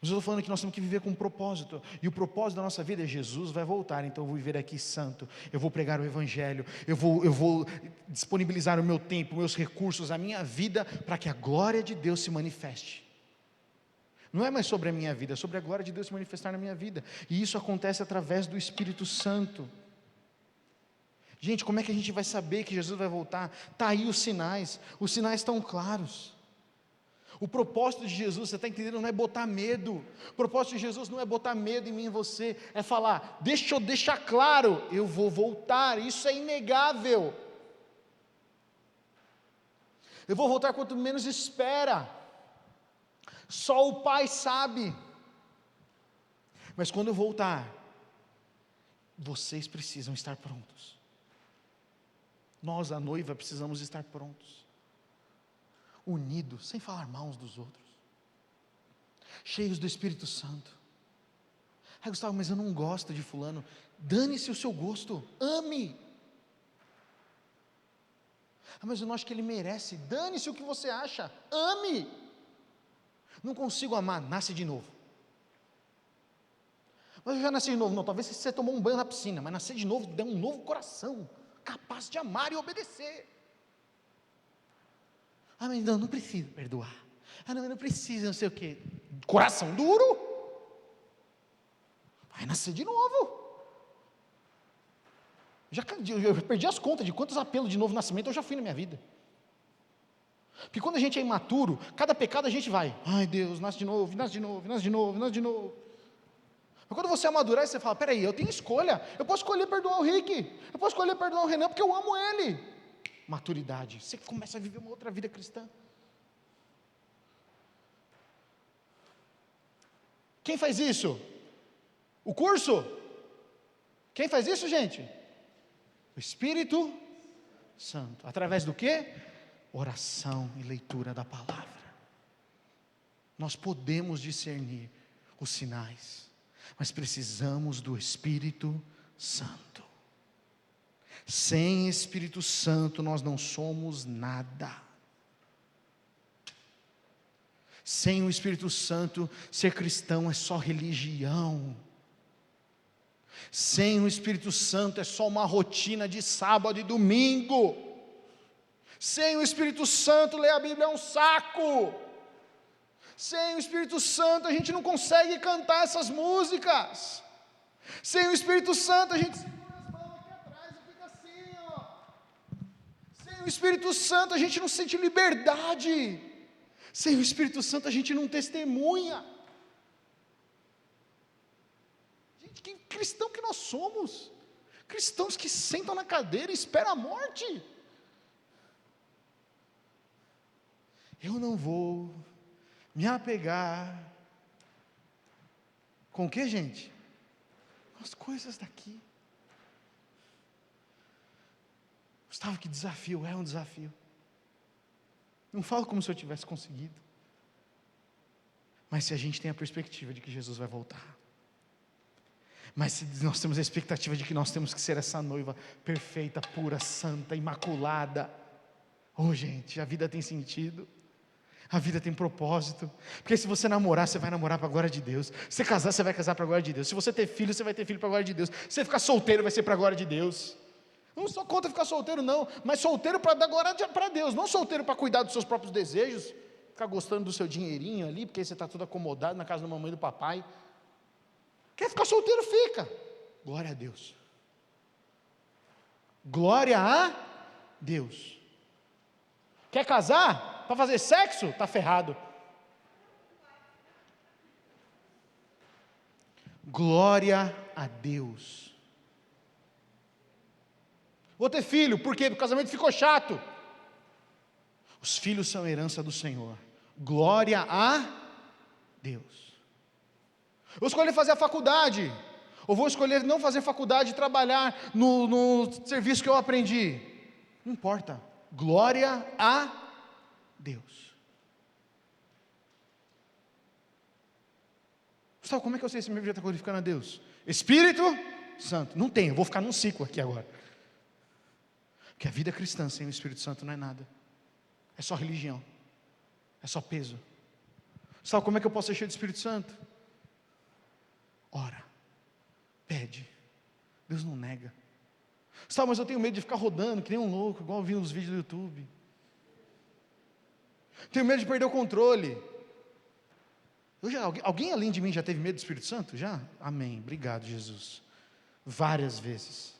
Mas eu estou falando que nós temos que viver com um propósito, e o propósito da nossa vida é Jesus vai voltar, então eu vou viver aqui santo, eu vou pregar o Evangelho, eu vou disponibilizar o meu tempo, meus recursos, a minha vida, para que a glória de Deus se manifeste. Não é mais sobre a minha vida, é sobre a glória de Deus se manifestar na minha vida, e isso acontece através do Espírito Santo. Gente, como é que a gente vai saber que Jesus vai voltar? Está aí os sinais estão claros. O propósito de Jesus, você está entendendo, não é botar medo. O propósito de Jesus não é botar medo em mim e em você, é falar, deixa eu deixar claro, eu vou voltar, isso é inegável. Eu vou voltar quanto menos espera, só o Pai sabe. Mas quando eu voltar, vocês precisam estar prontos. Nós, a noiva, precisamos estar prontos, unidos, sem falar mal uns dos outros, cheios do Espírito Santo. Gustavo, mas eu não gosto de fulano. Dane-se o seu gosto, ame. Mas eu não acho que ele merece. Dane-se o que você acha, ame. Não consigo amar, nasce de novo. Mas eu já nasci de novo. Não, talvez você tomou um banho na piscina, mas nascer de novo dá um novo coração, capaz de amar e obedecer. Mas não precisa perdoar. Não precisa, não sei o quê. Coração duro. Vai nascer de novo. Eu perdi as contas de quantos apelos de novo nascimento eu já fui na minha vida. Porque quando a gente é imaturo, cada pecado a gente vai, ai Deus, nasce de novo, nasce de novo, nasce de novo, nasce de novo. Mas quando você amadurece, você fala, peraí, eu tenho escolha, eu posso escolher perdoar o Rick, eu posso escolher perdoar o Renan, porque eu amo ele. Maturidade, você começa a viver uma outra vida cristã. Quem faz isso? O curso? Quem faz isso, gente? O Espírito Santo. Através do quê? Oração e leitura da palavra. Nós podemos discernir os sinais, mas precisamos do Espírito Santo. Sem Espírito Santo nós não somos nada. Sem o Espírito Santo, ser cristão é só religião. Sem o Espírito Santo é só uma rotina de sábado e domingo. Sem o Espírito Santo, ler a Bíblia é um saco. Sem o Espírito Santo, a gente não consegue cantar essas músicas. Sem o Espírito Santo, a gente segura as mãos aqui atrás e fica assim, ó. Sem o Espírito Santo, a gente não sente liberdade. Sem o Espírito Santo, a gente não testemunha. Gente, que cristão que nós somos? Cristãos que sentam na cadeira e esperam a morte. Eu não vou me apegar com o que, gente? Com as coisas daqui. Gustavo, que desafio, é um desafio. Não falo como se eu tivesse conseguido. Mas se a gente tem a perspectiva de que Jesus vai voltar, mas se nós temos a expectativa de que nós temos que ser essa noiva perfeita, pura, santa, imaculada, gente, a vida tem sentido. A vida tem propósito, porque se você namorar, você vai namorar para a glória de Deus. Se você casar, você vai casar para a glória de Deus. Se você ter filho, você vai ter filho para a glória de Deus. Se você ficar solteiro, vai ser para a glória de Deus. Não sou contra ficar solteiro não, mas solteiro para dar glória para Deus, não solteiro para cuidar dos seus próprios desejos, ficar gostando do seu dinheirinho ali, porque aí você está tudo acomodado na casa da mamãe e do papai. Quer ficar solteiro, fica. Glória a Deus. Glória a Deus. Quer casar? Para fazer sexo? Está ferrado. Glória a Deus. Vou ter filho, por quê? Porque o casamento ficou chato. Os filhos são herança do Senhor. Glória a Deus. Vou escolher fazer a faculdade, ou vou escolher não fazer faculdade e trabalhar no serviço que eu aprendi. Não importa. Glória a Deus. Gustavo, como é que eu sei se minha vida está glorificando a Deus? Espírito Santo. Não tem, eu vou ficar num ciclo aqui agora. Porque a vida cristã sem o Espírito Santo não é nada. É só religião. É só peso. Sabe como é que eu posso ser cheio do Espírito Santo? Ora. Pede. Deus não nega. Sabe, mas eu tenho medo de ficar rodando que nem um louco, igual eu vi nos vídeos do YouTube. Tenho medo de perder o controle. Alguém além de mim já teve medo do Espírito Santo? Já? Amém, obrigado Jesus. Várias vezes.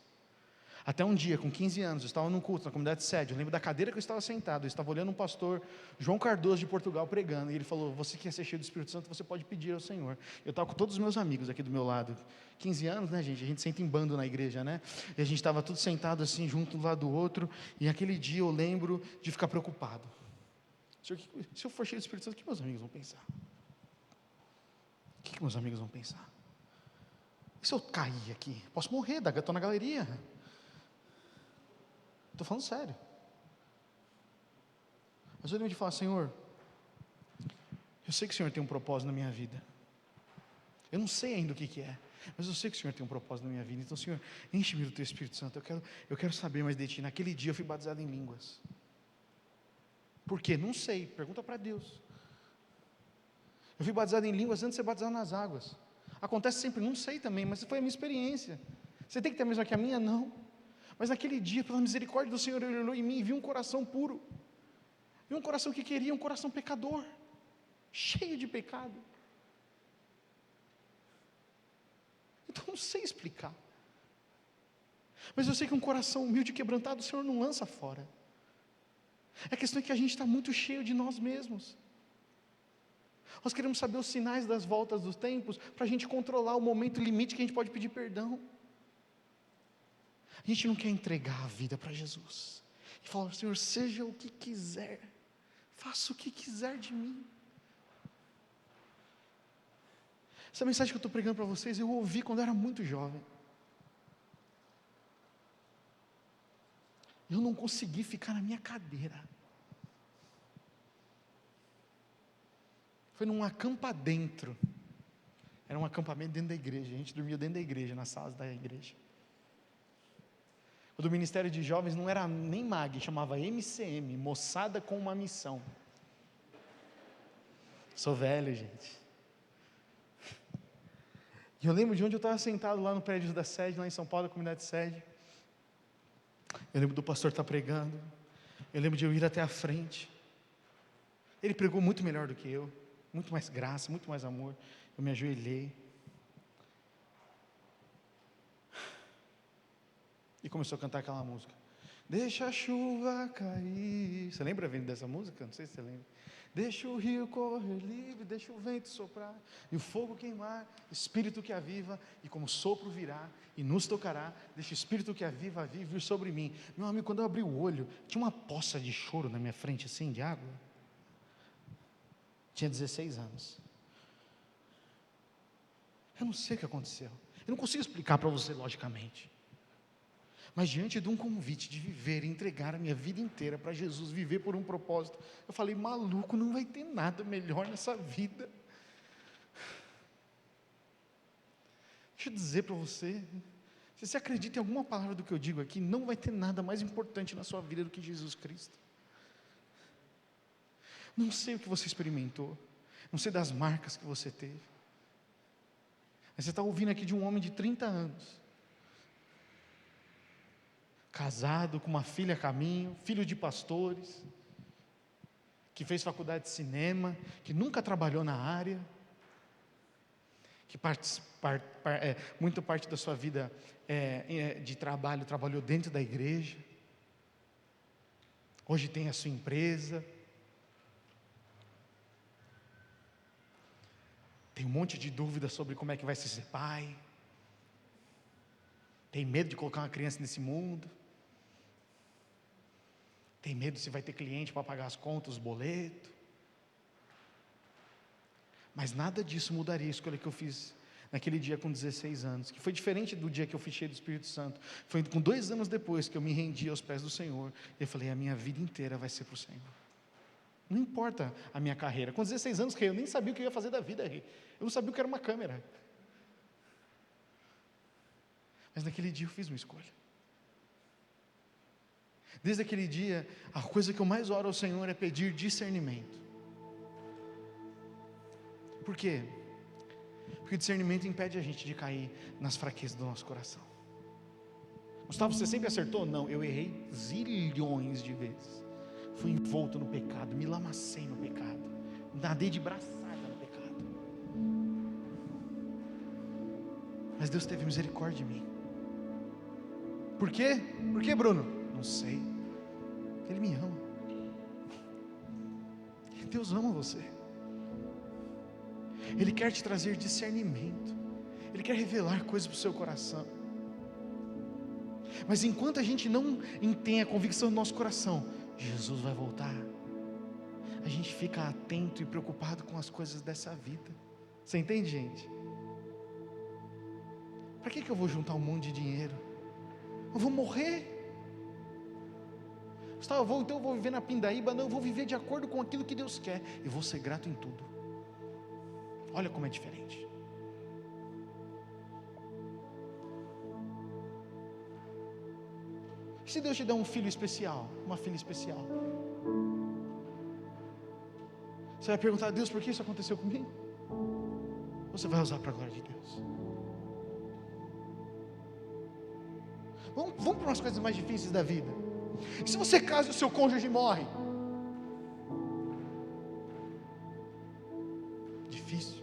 Até um dia, com 15 anos, eu estava num culto na comunidade sede. Eu lembro da cadeira que eu estava sentado. Eu estava olhando um pastor, João Cardoso de Portugal, pregando. E ele falou, você quer ser cheio do Espírito Santo, você pode pedir ao Senhor. Eu estava com todos os meus amigos aqui do meu lado. 15 anos, né, gente? A gente senta em bando na igreja, né? E a gente estava tudo sentado assim, junto um lado do outro. E aquele dia eu lembro de ficar preocupado. Senhor, se eu for cheio do Espírito Santo, o que meus amigos vão pensar? O que meus amigos vão pensar? E se eu cair aqui? Posso morrer, estou na galeria. Estou falando sério. Mas eu lembro de falar, Senhor, eu sei que o Senhor tem um propósito na minha vida. Eu não sei ainda o que é, mas eu sei que o Senhor tem um propósito na minha vida. Então, Senhor, enche-me do Teu Espírito Santo. Eu quero saber mais de Ti. Naquele dia eu fui batizado em línguas. Por quê? Não sei. Pergunta para Deus. Eu fui batizado em línguas antes de ser batizado nas águas. Acontece sempre, não sei também, mas foi a minha experiência. Você tem que ter a mesma que a minha? Não. Mas naquele dia, pela misericórdia do Senhor, Ele olhou em mim e viu um coração puro. Viu um coração que queria, um coração pecador. Cheio de pecado. Então não sei explicar. Mas eu sei que um coração humilde e quebrantado o Senhor não lança fora. A questão é que a gente está muito cheio de nós mesmos. Nós queremos saber os sinais das voltas dos tempos, para a gente controlar o momento limite que a gente pode pedir perdão. A gente não quer entregar a vida para Jesus, e falar: Senhor, seja o que quiser, faça o que quiser de mim. Essa mensagem que eu estou pregando para vocês, eu ouvi quando eu era muito jovem. Eu não consegui ficar na minha cadeira. Foi num dentro. Era um acampamento dentro da igreja. A gente dormia dentro da igreja, nas salas da igreja. O do Ministério de Jovens não era nem MAG, chamava MCM, Moçada com uma Missão. Sou velho, gente. E eu lembro de onde eu estava sentado lá no prédio da sede, lá em São Paulo, da comunidade sede. Eu lembro do pastor estar pregando. Eu lembro de eu ir até a frente. Ele pregou muito melhor do que eu, muito mais graça, muito mais amor. Eu me ajoelhei. E começou a cantar aquela música. Deixa a chuva cair. Você lembra dessa música? Não sei se você lembra. Deixa o rio correr livre, deixa o vento soprar, e o fogo queimar, Espírito que aviva, e como sopro virá, e nos tocará, deixa o Espírito que aviva, vir sobre mim. Meu amigo, quando eu abri o olho, tinha uma poça de choro na minha frente, assim, de água. Tinha 16 anos. Eu não sei o que aconteceu, eu não consigo explicar para você logicamente, mas diante de um convite de viver e entregar a minha vida inteira para Jesus, viver por um propósito, eu falei: maluco, não vai ter nada melhor nessa vida. Deixa eu dizer para você, se você acredita em alguma palavra do que eu digo aqui, não vai ter nada mais importante na sua vida do que Jesus Cristo. Não sei o que você experimentou, não sei das marcas que você teve, mas você está ouvindo aqui de um homem de 30 anos, casado, com uma filha a caminho, filho de pastores, que fez faculdade de cinema, que nunca trabalhou na área, que muito parte da sua vida de trabalho, trabalhou dentro da igreja, hoje tem a sua empresa, tem um monte de dúvidas sobre como é que vai ser pai, tem medo de colocar uma criança nesse mundo, tem medo se vai ter cliente para pagar as contas, os boletos, mas nada disso mudaria a escolha que eu fiz naquele dia com 16 anos, que foi diferente do dia que eu fui cheio do Espírito Santo. Foi com 2 anos depois que eu me rendi aos pés do Senhor, e eu falei: a minha vida inteira vai ser para o Senhor, não importa a minha carreira. Com 16 anos, eu nem sabia o que eu ia fazer da vida, eu não sabia o que era uma câmera, mas naquele dia eu fiz uma escolha. Desde aquele dia, a coisa que eu mais oro ao Senhor é pedir discernimento. Por quê? Porque o discernimento impede a gente de cair nas fraquezas do nosso coração. Gustavo, você sempre acertou? Não, eu errei zilhões de vezes. Fui envolto no pecado, me lamacei no pecado, nadei de braçada no pecado. Mas Deus teve misericórdia de mim. Por quê? Por quê, Bruno? Não sei. Ele me ama. Deus ama você. Ele quer te trazer discernimento. Ele quer revelar coisas para o seu coração. Mas enquanto a gente não tem a convicção no nosso coração, Jesus vai voltar, a gente fica atento e preocupado com as coisas dessa vida. Você entende, gente? Para que eu vou juntar um monte de dinheiro? Eu vou morrer. Gustavo, então eu vou viver na pindaíba? Não, eu vou viver de acordo com aquilo que Deus quer, e vou ser grato em tudo. Olha como é diferente. E se Deus te der um filho especial, uma filha especial, você vai perguntar a Deus: por que isso aconteceu comigo? Ou você vai usar para a glória de Deus? Vamos para umas coisas mais difíceis da vida. E se você casa e o seu cônjuge morre? Difícil.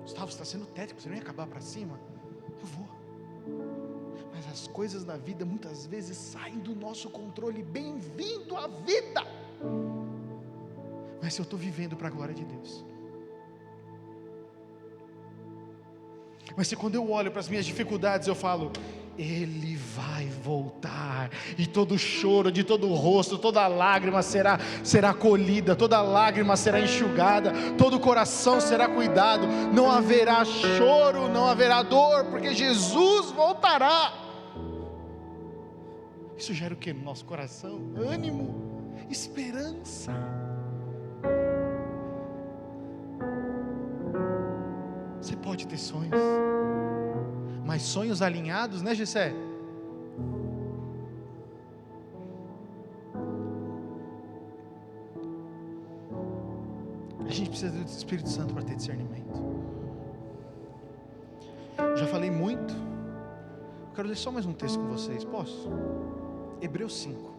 Gustavo, você está sendo tétrico, você não ia acabar para cima? Eu vou. Mas as coisas da vida muitas vezes saem do nosso controle. Bem-vindo à vida! Mas se eu estou vivendo para a glória de Deus, mas se quando eu olho para as minhas dificuldades eu falo, Ele vai voltar, e todo choro de todo rosto, toda lágrima será colhida, toda lágrima será enxugada, todo coração será cuidado, não haverá choro, não haverá dor, porque Jesus voltará. Isso gera o que no nosso coração? Ânimo, esperança. Você pode ter sonhos, mas sonhos alinhados, né, Gessé? A gente precisa do Espírito Santo para ter discernimento. Já falei muito. Eu quero ler só mais um texto com vocês, posso? Hebreus 5.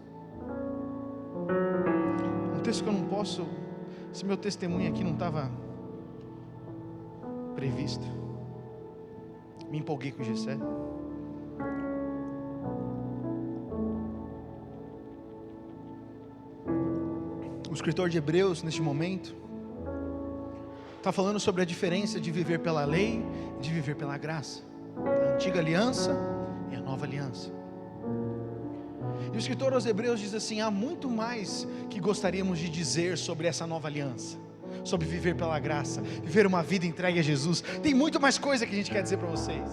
Um texto que eu não posso, se meu testemunho aqui não estava previsto. Me empolguei com o Gessé. O escritor de Hebreus, neste momento, está falando sobre a diferença de viver pela lei e de viver pela graça, a antiga aliança e a nova aliança. E o escritor aos Hebreus diz assim: há muito mais que gostaríamos de dizer sobre essa nova aliança, sobre viver pela graça, viver uma vida entregue a Jesus. Tem muito mais coisa que a gente quer dizer para vocês,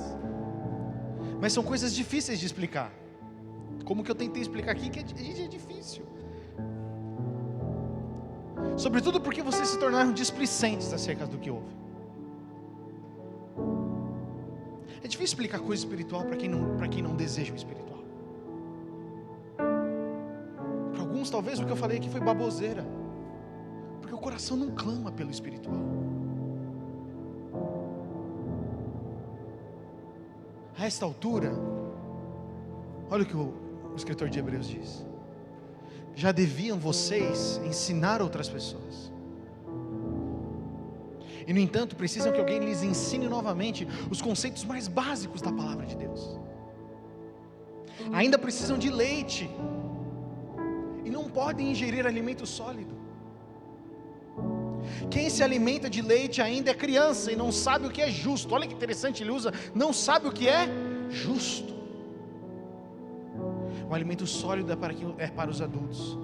mas são coisas difíceis de explicar, como que eu tentei explicar aqui, que é difícil, sobretudo porque vocês se tornaram displicentes acerca do que houve. É difícil explicar coisa espiritual para quem não deseja o espiritual. Para alguns talvez o que eu falei aqui foi baboseira, porque o coração não clama pelo espiritual. A esta altura, olha o que o escritor de Hebreus diz: já deviam vocês ensinar outras pessoas, e no entanto precisam que alguém lhes ensine novamente os conceitos mais básicos da palavra de Deus. Ainda precisam de leite, e não podem ingerir alimento sólido. Quem se alimenta de leite ainda é criança e não sabe o que é justo. Olha que interessante, ele usa, não sabe o que é justo. O alimento sólido é para os adultos,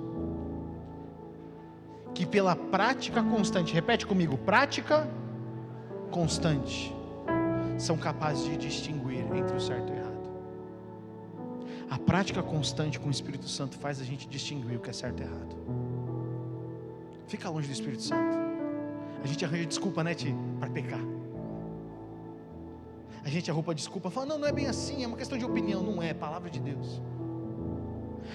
que pela prática constante, repete comigo, prática constante, são capazes de distinguir entre o certo e o errado. A prática constante com o Espírito Santo faz a gente distinguir o que é certo e errado. Fica longe do Espírito Santo. A gente arranja desculpa, né, para pecar. A gente arruma desculpa, fala, não é bem assim, é uma questão de opinião. Não é, palavra de Deus.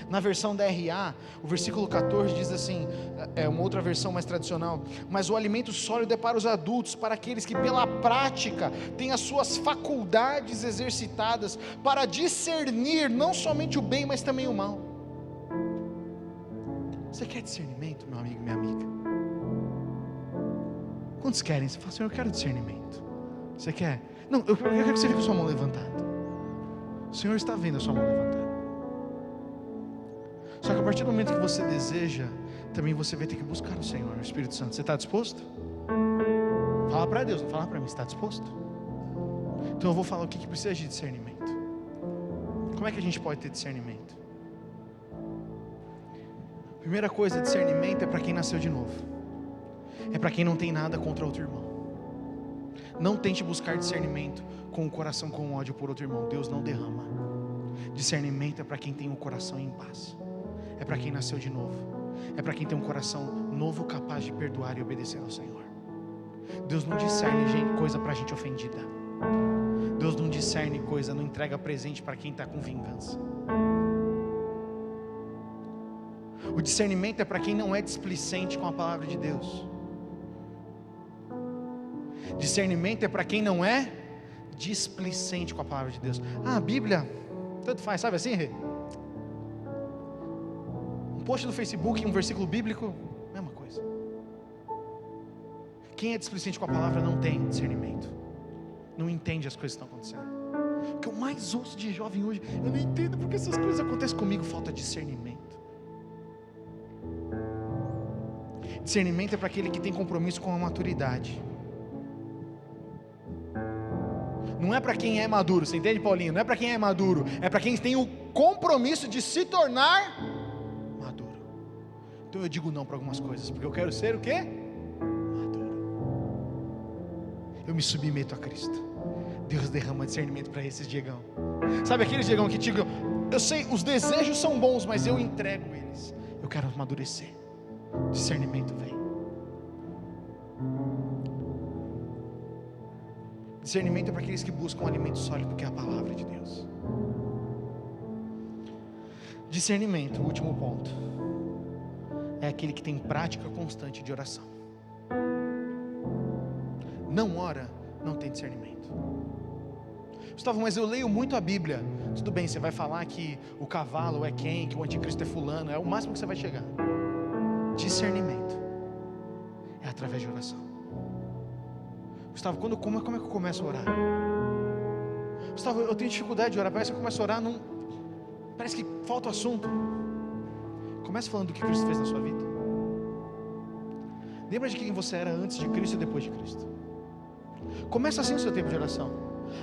Na versão da RA, o versículo 14 diz assim, é uma outra versão mais tradicional: mas o alimento sólido é para os adultos, para aqueles que pela prática têm as suas faculdades exercitadas para discernir não somente o bem, mas também o mal. Você quer discernimento, meu amigo, minha amiga? Quantos querem? Você fala, Senhor, eu quero discernimento. Você quer? Não, eu quero que você fique com a sua mão levantada. O Senhor está vendo a sua mão levantada. Só que a partir do momento que você deseja, também você vai ter que buscar o Senhor, o Espírito Santo. Você está disposto? Fala para Deus, não fala para mim. Você está disposto? Então eu vou falar o que precisa de discernimento. Como é que a gente pode ter discernimento? Primeira coisa, discernimento é para quem nasceu de novo. É para quem não tem nada contra outro irmão. Não tente buscar discernimento com o coração com ódio por outro irmão. Deus não derrama. Discernimento é para quem tem o coração em paz. É para quem nasceu de novo. É para quem tem um coração novo, capaz de perdoar e obedecer ao Senhor. Deus não discerne coisa para gente ofendida. Deus não discerne coisa, não entrega presente para quem está com vingança. O discernimento é para quem não é displicente com a palavra de Deus. Discernimento é para quem não é displicente com a palavra de Deus. A Bíblia, tanto faz, sabe assim, Rê? Um post no Facebook, um versículo bíblico, mesma coisa. Quem é displicente com a palavra não tem discernimento, não entende as coisas que estão acontecendo. O que eu mais ouço de jovem hoje, eu não entendo porque essas coisas acontecem comigo, falta discernimento. Discernimento é para aquele que tem compromisso com a maturidade. Não é para quem é maduro, você entende, Paulinho? Não é para quem é maduro, é para quem tem o compromisso de se tornar maduro. Então eu digo não para algumas coisas, porque eu quero ser o quê? Maduro. Eu me submeto a Cristo. Deus derrama discernimento para esses Diegão. Sabe aqueles Diegão que digam, eu sei, os desejos são bons, mas eu entrego eles. Eu quero amadurecer. Discernimento vem. Discernimento é para aqueles que buscam um alimento sólido, que é a palavra de Deus. Discernimento, o último ponto, é aquele que tem prática constante de oração. Não ora, não tem discernimento. Gustavo, mas eu leio muito a Bíblia. Tudo bem, você vai falar que o cavalo é quem, que o anticristo é fulano, é o máximo que você vai chegar. Discernimento é através de oração. Gustavo, como é que eu começo a orar? Gustavo, eu tenho dificuldade de orar, parece que eu começo a orar, parece que falta o assunto. Comece falando do que Cristo fez na sua vida. Lembra de quem você era antes de Cristo e depois de Cristo. Começa assim o seu tempo de oração.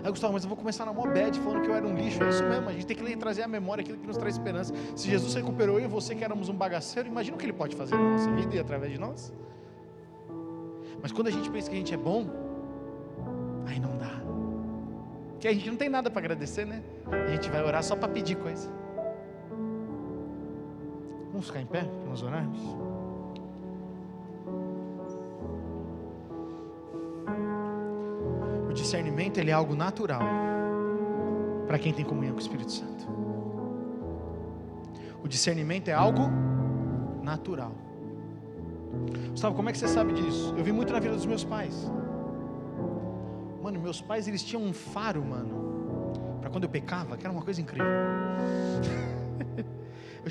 Aí, Gustavo, mas eu vou começar na mó bad, falando que eu era um lixo. É isso mesmo, a gente tem que trazer à memória aquilo que nos traz esperança. Se Jesus recuperou eu e você que éramos um bagaceiro, imagina o que Ele pode fazer na nossa vida e através de nós. Mas quando a gente pensa que a gente é bom, aí não dá, porque a gente não tem nada para agradecer, né? A gente vai orar só para pedir coisa. Vamos ficar em pé para nós orarmos? O discernimento, ele é algo natural para quem tem comunhão com o Espírito Santo. O discernimento é algo natural. Sabe como é que você sabe disso? Eu vi muito na vida dos meus pais. Mano, meus pais, eles tinham um faro, mano, para quando eu pecava, que era uma coisa incrível.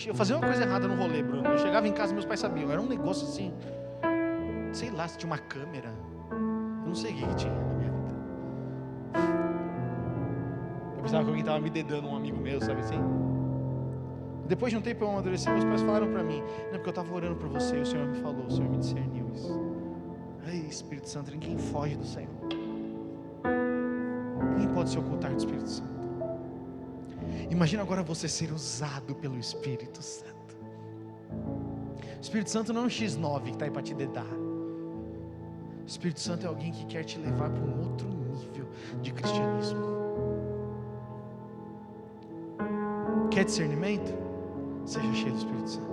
Eu fazia uma coisa errada no rolê, Bruno. Eu chegava em casa e meus pais sabiam. Era um negócio assim, sei lá, se tinha uma câmera, eu não sei o que tinha na minha vida. Eu pensava que alguém estava me dedando, um amigo meu, sabe assim? Depois de um tempo eu amadureci, meus pais falaram para mim, não, porque eu estava orando por você e o Senhor me falou, o Senhor me discerniu isso. Ai, Espírito Santo, ninguém foge do Senhor. Ninguém pode se ocultar do Espírito Santo. Imagina agora você ser usado pelo Espírito Santo. O Espírito Santo não é um X9 que está aí para te dedar. O Espírito Santo é alguém que quer te levar para um outro nível de cristianismo. Quer discernimento? Seja cheio do Espírito Santo.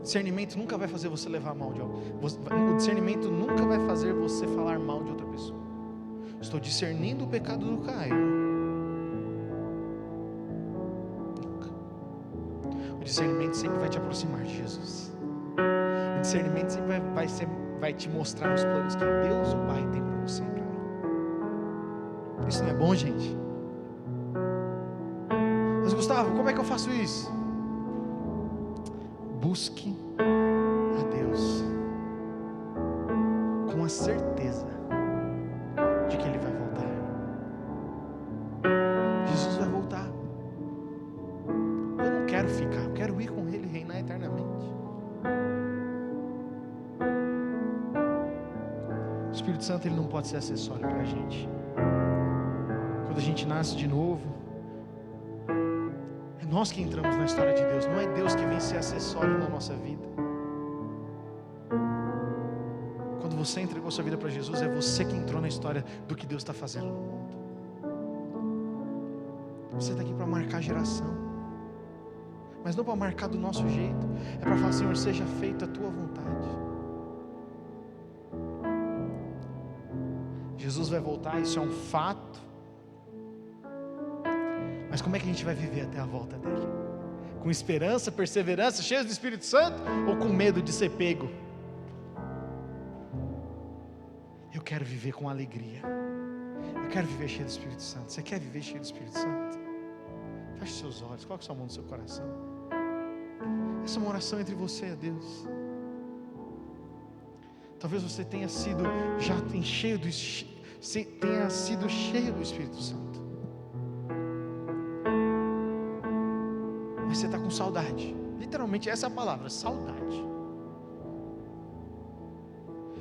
Discernimento nunca vai fazer você levar mal de algo. O discernimento nunca vai fazer você falar mal de outra pessoa. Estou discernindo o pecado do Caio. Nunca. O discernimento sempre vai te aproximar de Jesus. O discernimento sempre vai te mostrar os planos que Deus, o Pai, tem para você e para mim. Isso não é bom, gente? Mas, Gustavo, como é que eu faço isso? Busque a Deus com a certeza de que Ele vai voltar. Jesus vai voltar. Eu não quero ficar, eu quero ir com Ele, reinar eternamente. O Espírito Santo, ele não pode ser acessório para a gente. Quando a gente nasce de novo, é nós que entramos na história de Deus, não é Deus que vem ser acessório na nossa vida. Quando você entregou sua vida para Jesus, é você que entrou na história do que Deus está fazendo no mundo. Você está aqui para marcar a geração, mas não para marcar do nosso jeito, é para falar, Senhor, seja feita a tua vontade. Jesus vai voltar, isso é um fato. Mas como é que a gente vai viver até a volta dele? Com esperança, perseverança, cheios do Espírito Santo, ou com medo de ser pego? Eu quero viver com alegria. Eu quero viver cheio do Espírito Santo. Você quer viver cheio do Espírito Santo? Feche seus olhos, coloque sua mão no seu coração. Essa é uma oração entre você e Deus. Talvez você tenha sido cheio do Espírito Santo. com saudade. Literalmente essa é a palavra, saudade.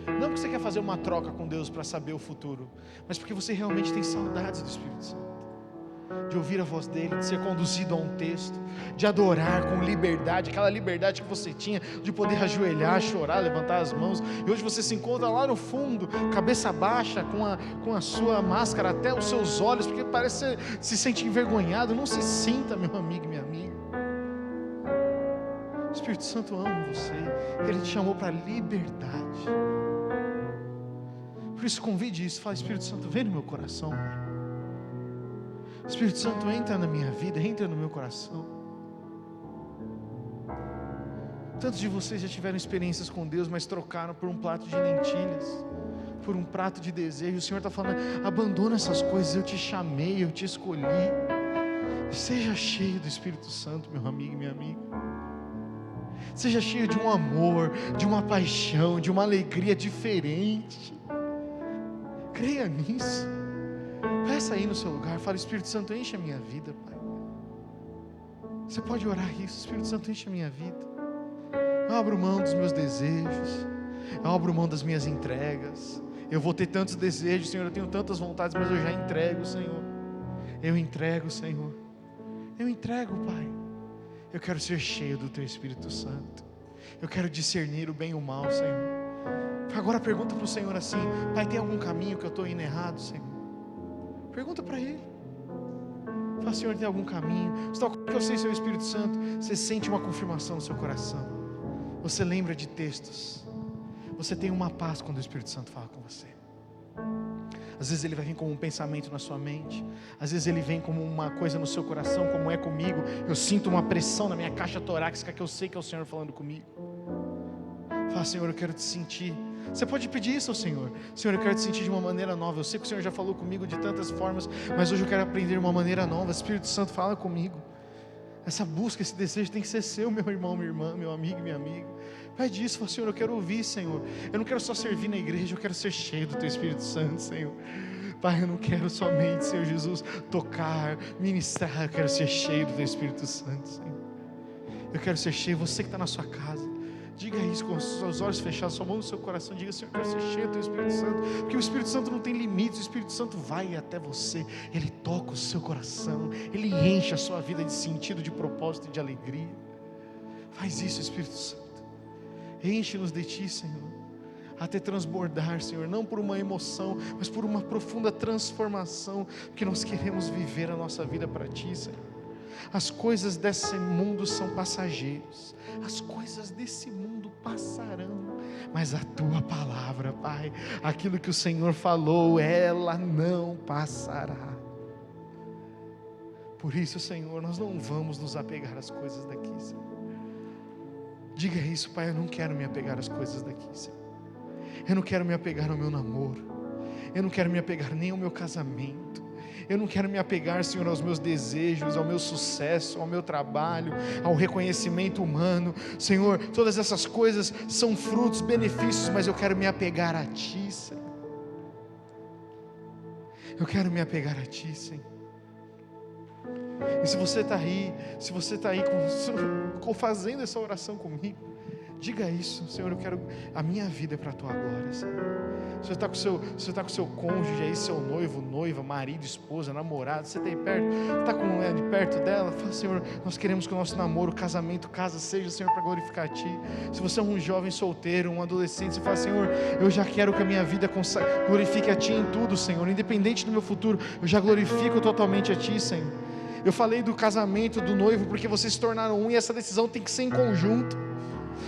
Não porque você quer fazer uma troca com Deus para saber o futuro, mas porque você realmente tem saudades do Espírito Santo. De ouvir a voz dele, de ser conduzido a um texto, de adorar com liberdade, aquela liberdade que você tinha, de poder ajoelhar, chorar, levantar as mãos, e hoje você se encontra lá no fundo, cabeça baixa, com a sua máscara até os seus olhos, porque parece que você se sente envergonhado. Não se sinta, meu amigo e minha amiga. O Espírito Santo ama você, ele te chamou para a liberdade. Por isso convide isso, fala: Espírito Santo, vem no meu coração, Pai. Espírito Santo, entra na minha vida, entra no meu coração. Tantos de vocês já tiveram experiências com Deus, mas trocaram por um prato de lentilhas, por um prato de desejo. O Senhor está falando: abandona essas coisas, eu te chamei, eu te escolhi. Seja cheio do Espírito Santo, meu amigo e minha amiga. Seja cheio de um amor, de uma paixão, de uma alegria diferente. Creia nisso. Peça aí no seu lugar, fala: Espírito Santo, enche a minha vida, Pai. Você pode orar isso: Espírito Santo, enche a minha vida. Eu abro mão dos meus desejos, eu abro mão das minhas entregas. Eu vou ter tantos desejos, Senhor, eu tenho tantas vontades, mas eu já entrego, Senhor. Eu entrego, Senhor. Eu entrego, Pai. Eu quero ser cheio do Teu Espírito Santo. Eu quero discernir o bem e o mal, Senhor. Agora pergunta para o Senhor assim: Pai, tem algum caminho que eu estou indo errado, Senhor? Pergunta para Ele. Fala: Senhor, tem algum caminho? Que eu sei, Seu Espírito Santo, você sente uma confirmação no seu coração. Você lembra de textos. Você tem uma paz quando o Espírito Santo fala com você. Às vezes ele vai vir como um pensamento na sua mente. Às vezes ele vem como uma coisa no seu coração, como é comigo. Eu sinto uma pressão na minha caixa torácica que eu sei que é o Senhor falando comigo. Fala: Senhor, eu quero te sentir. Você pode pedir isso ao Senhor: Senhor, eu quero te sentir de uma maneira nova. Eu sei que o Senhor já falou comigo de tantas formas, mas hoje eu quero aprender de uma maneira nova. Espírito Santo, fala comigo. Essa busca, esse desejo tem que ser seu, meu irmão, minha irmã, meu amigo e minha amiga. Pede isso, fala: Senhor, eu quero ouvir, Senhor. Eu não quero só servir na igreja, eu quero ser cheio do Teu Espírito Santo, Senhor. Pai, eu não quero somente, Senhor Jesus, tocar, ministrar. Eu quero ser cheio do Teu Espírito Santo, Senhor. Eu quero ser cheio. Você que está na sua casa, diga isso com os seus olhos fechados, sua mão no seu coração. Diga: Senhor, eu quero ser cheio do Teu Espírito Santo. Porque o Espírito Santo não tem limites. O Espírito Santo vai até você. Ele toca o seu coração. Ele enche a sua vida de sentido, de propósito e de alegria. Faz isso, Espírito Santo. Enche-nos de Ti, Senhor, até transbordar, Senhor. Não por uma emoção, mas por uma profunda transformação. Porque nós queremos viver a nossa vida para Ti, Senhor. As coisas desse mundo são passageiros. As coisas desse mundo passarão, mas a Tua palavra, Pai, aquilo que o Senhor falou, ela não passará. Por isso, Senhor, nós não vamos nos apegar às coisas daqui, Senhor. Diga isso: Pai, eu não quero me apegar às coisas daqui, Senhor. Eu não quero me apegar ao meu namoro. Eu não quero me apegar nem ao meu casamento. Eu não quero me apegar, Senhor, aos meus desejos, ao meu sucesso, ao meu trabalho, ao reconhecimento humano. Senhor, todas essas coisas são frutos, benefícios, mas eu quero me apegar a Ti, Senhor. Eu quero me apegar a Ti, Senhor. E se você está aí, fazendo essa oração comigo, diga isso: Senhor, eu quero, a minha vida é para a Tua glória, Senhor. Você está com o seu cônjuge aí, seu noivo, noiva, marido, esposa, namorado. Você está aí perto, está com ele perto dela. Fala: Senhor, nós queremos que o nosso namoro, casamento, casa seja, Senhor, para glorificar a Ti. Se você é um jovem solteiro, um adolescente, você fala: Senhor, eu já quero que a minha vida glorifique a Ti em tudo, Senhor. Independente do meu futuro, eu já glorifico totalmente a Ti, Senhor. Eu falei do casamento, do noivo, porque vocês se tornaram um, e essa decisão tem que ser em conjunto.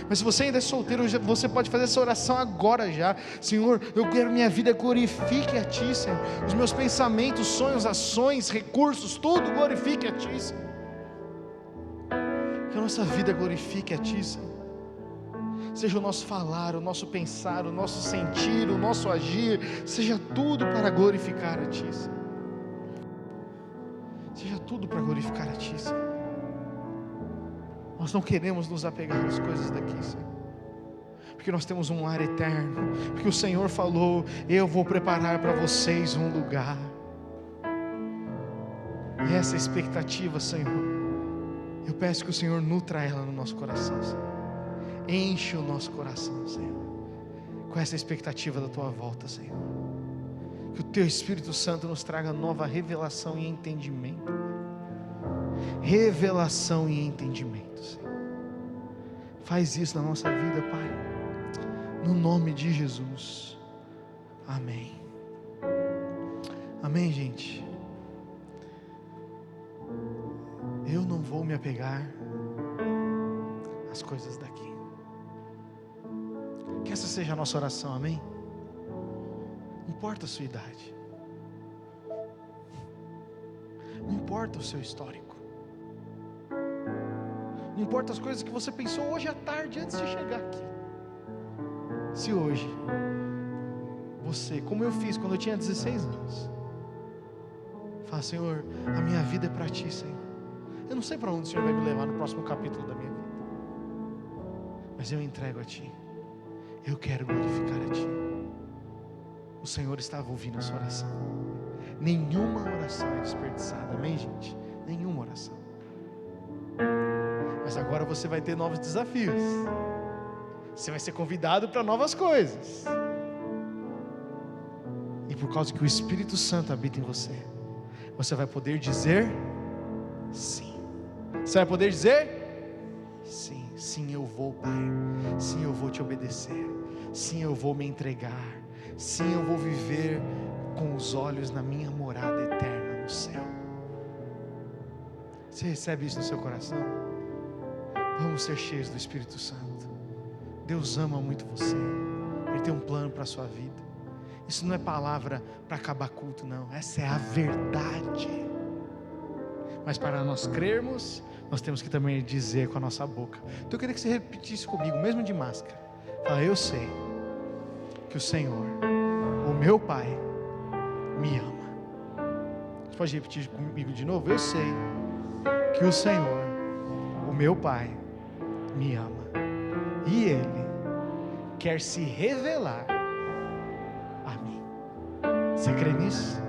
Mas se você ainda é solteiro, você pode fazer essa oração agora já: Senhor, eu quero minha vida glorifique a Ti, Senhor. Os meus pensamentos, sonhos, ações, recursos, tudo glorifique a Ti, Senhor. Que a nossa vida glorifique a Ti, Senhor. Seja o nosso falar, o nosso pensar, o nosso sentir, o nosso agir, seja tudo para glorificar a Ti, Senhor. Seja tudo para glorificar a Ti, Senhor. Nós não queremos nos apegar às coisas daqui, Senhor, porque nós temos um lar eterno, porque o Senhor falou: eu vou preparar para vocês um lugar. E essa expectativa, Senhor, Eu peço que o Senhor nutra ela no nosso coração, Senhor. Enche o nosso coração, Senhor, com essa expectativa da Tua volta, Senhor. Que o Teu Espírito Santo nos traga nova revelação e entendimento. Revelação e entendimento, Senhor. Faz isso na nossa vida, Pai, no nome de Jesus. Amém. Amém, gente. Eu não vou me apegar às coisas daqui. Que essa seja a nossa oração, amém? Não importa a sua idade, não importa o seu histórico, não importa as coisas que você pensou hoje à tarde antes de chegar aqui. Se hoje você, como eu fiz quando eu tinha 16 anos, fala: Senhor, a minha vida é para Ti, Senhor. Eu não sei para onde o Senhor vai me levar no próximo capítulo da minha vida, mas eu entrego a Ti. Eu quero glorificar a Ti. O Senhor estava ouvindo a sua oração. Nenhuma oração é desperdiçada, amém, gente? Nenhuma oração. Mas agora você vai ter novos desafios. Você vai ser convidado para novas coisas. E por causa que o Espírito Santo habita em você, você vai poder dizer sim. Você vai poder dizer sim. Sim, eu vou, Pai. Sim, eu vou Te obedecer. Sim, eu vou me entregar. Sim, eu vou viver com os olhos na minha morada eterna no céu. Você recebe isso no seu coração? Vamos ser cheios do Espírito Santo. Deus ama muito você. Ele tem um plano para a sua vida. Isso não é palavra para acabar culto, não. Essa é a verdade. Mas para nós crermos, nós temos que também dizer com a nossa boca. Então eu queria que você repetisse comigo, mesmo de máscara. Fala: eu sei que o Senhor, o meu Pai, me ama. Você pode repetir comigo de novo? Eu sei que o Senhor, o meu Pai, me ama. E Ele quer se revelar a mim. Você crê nisso?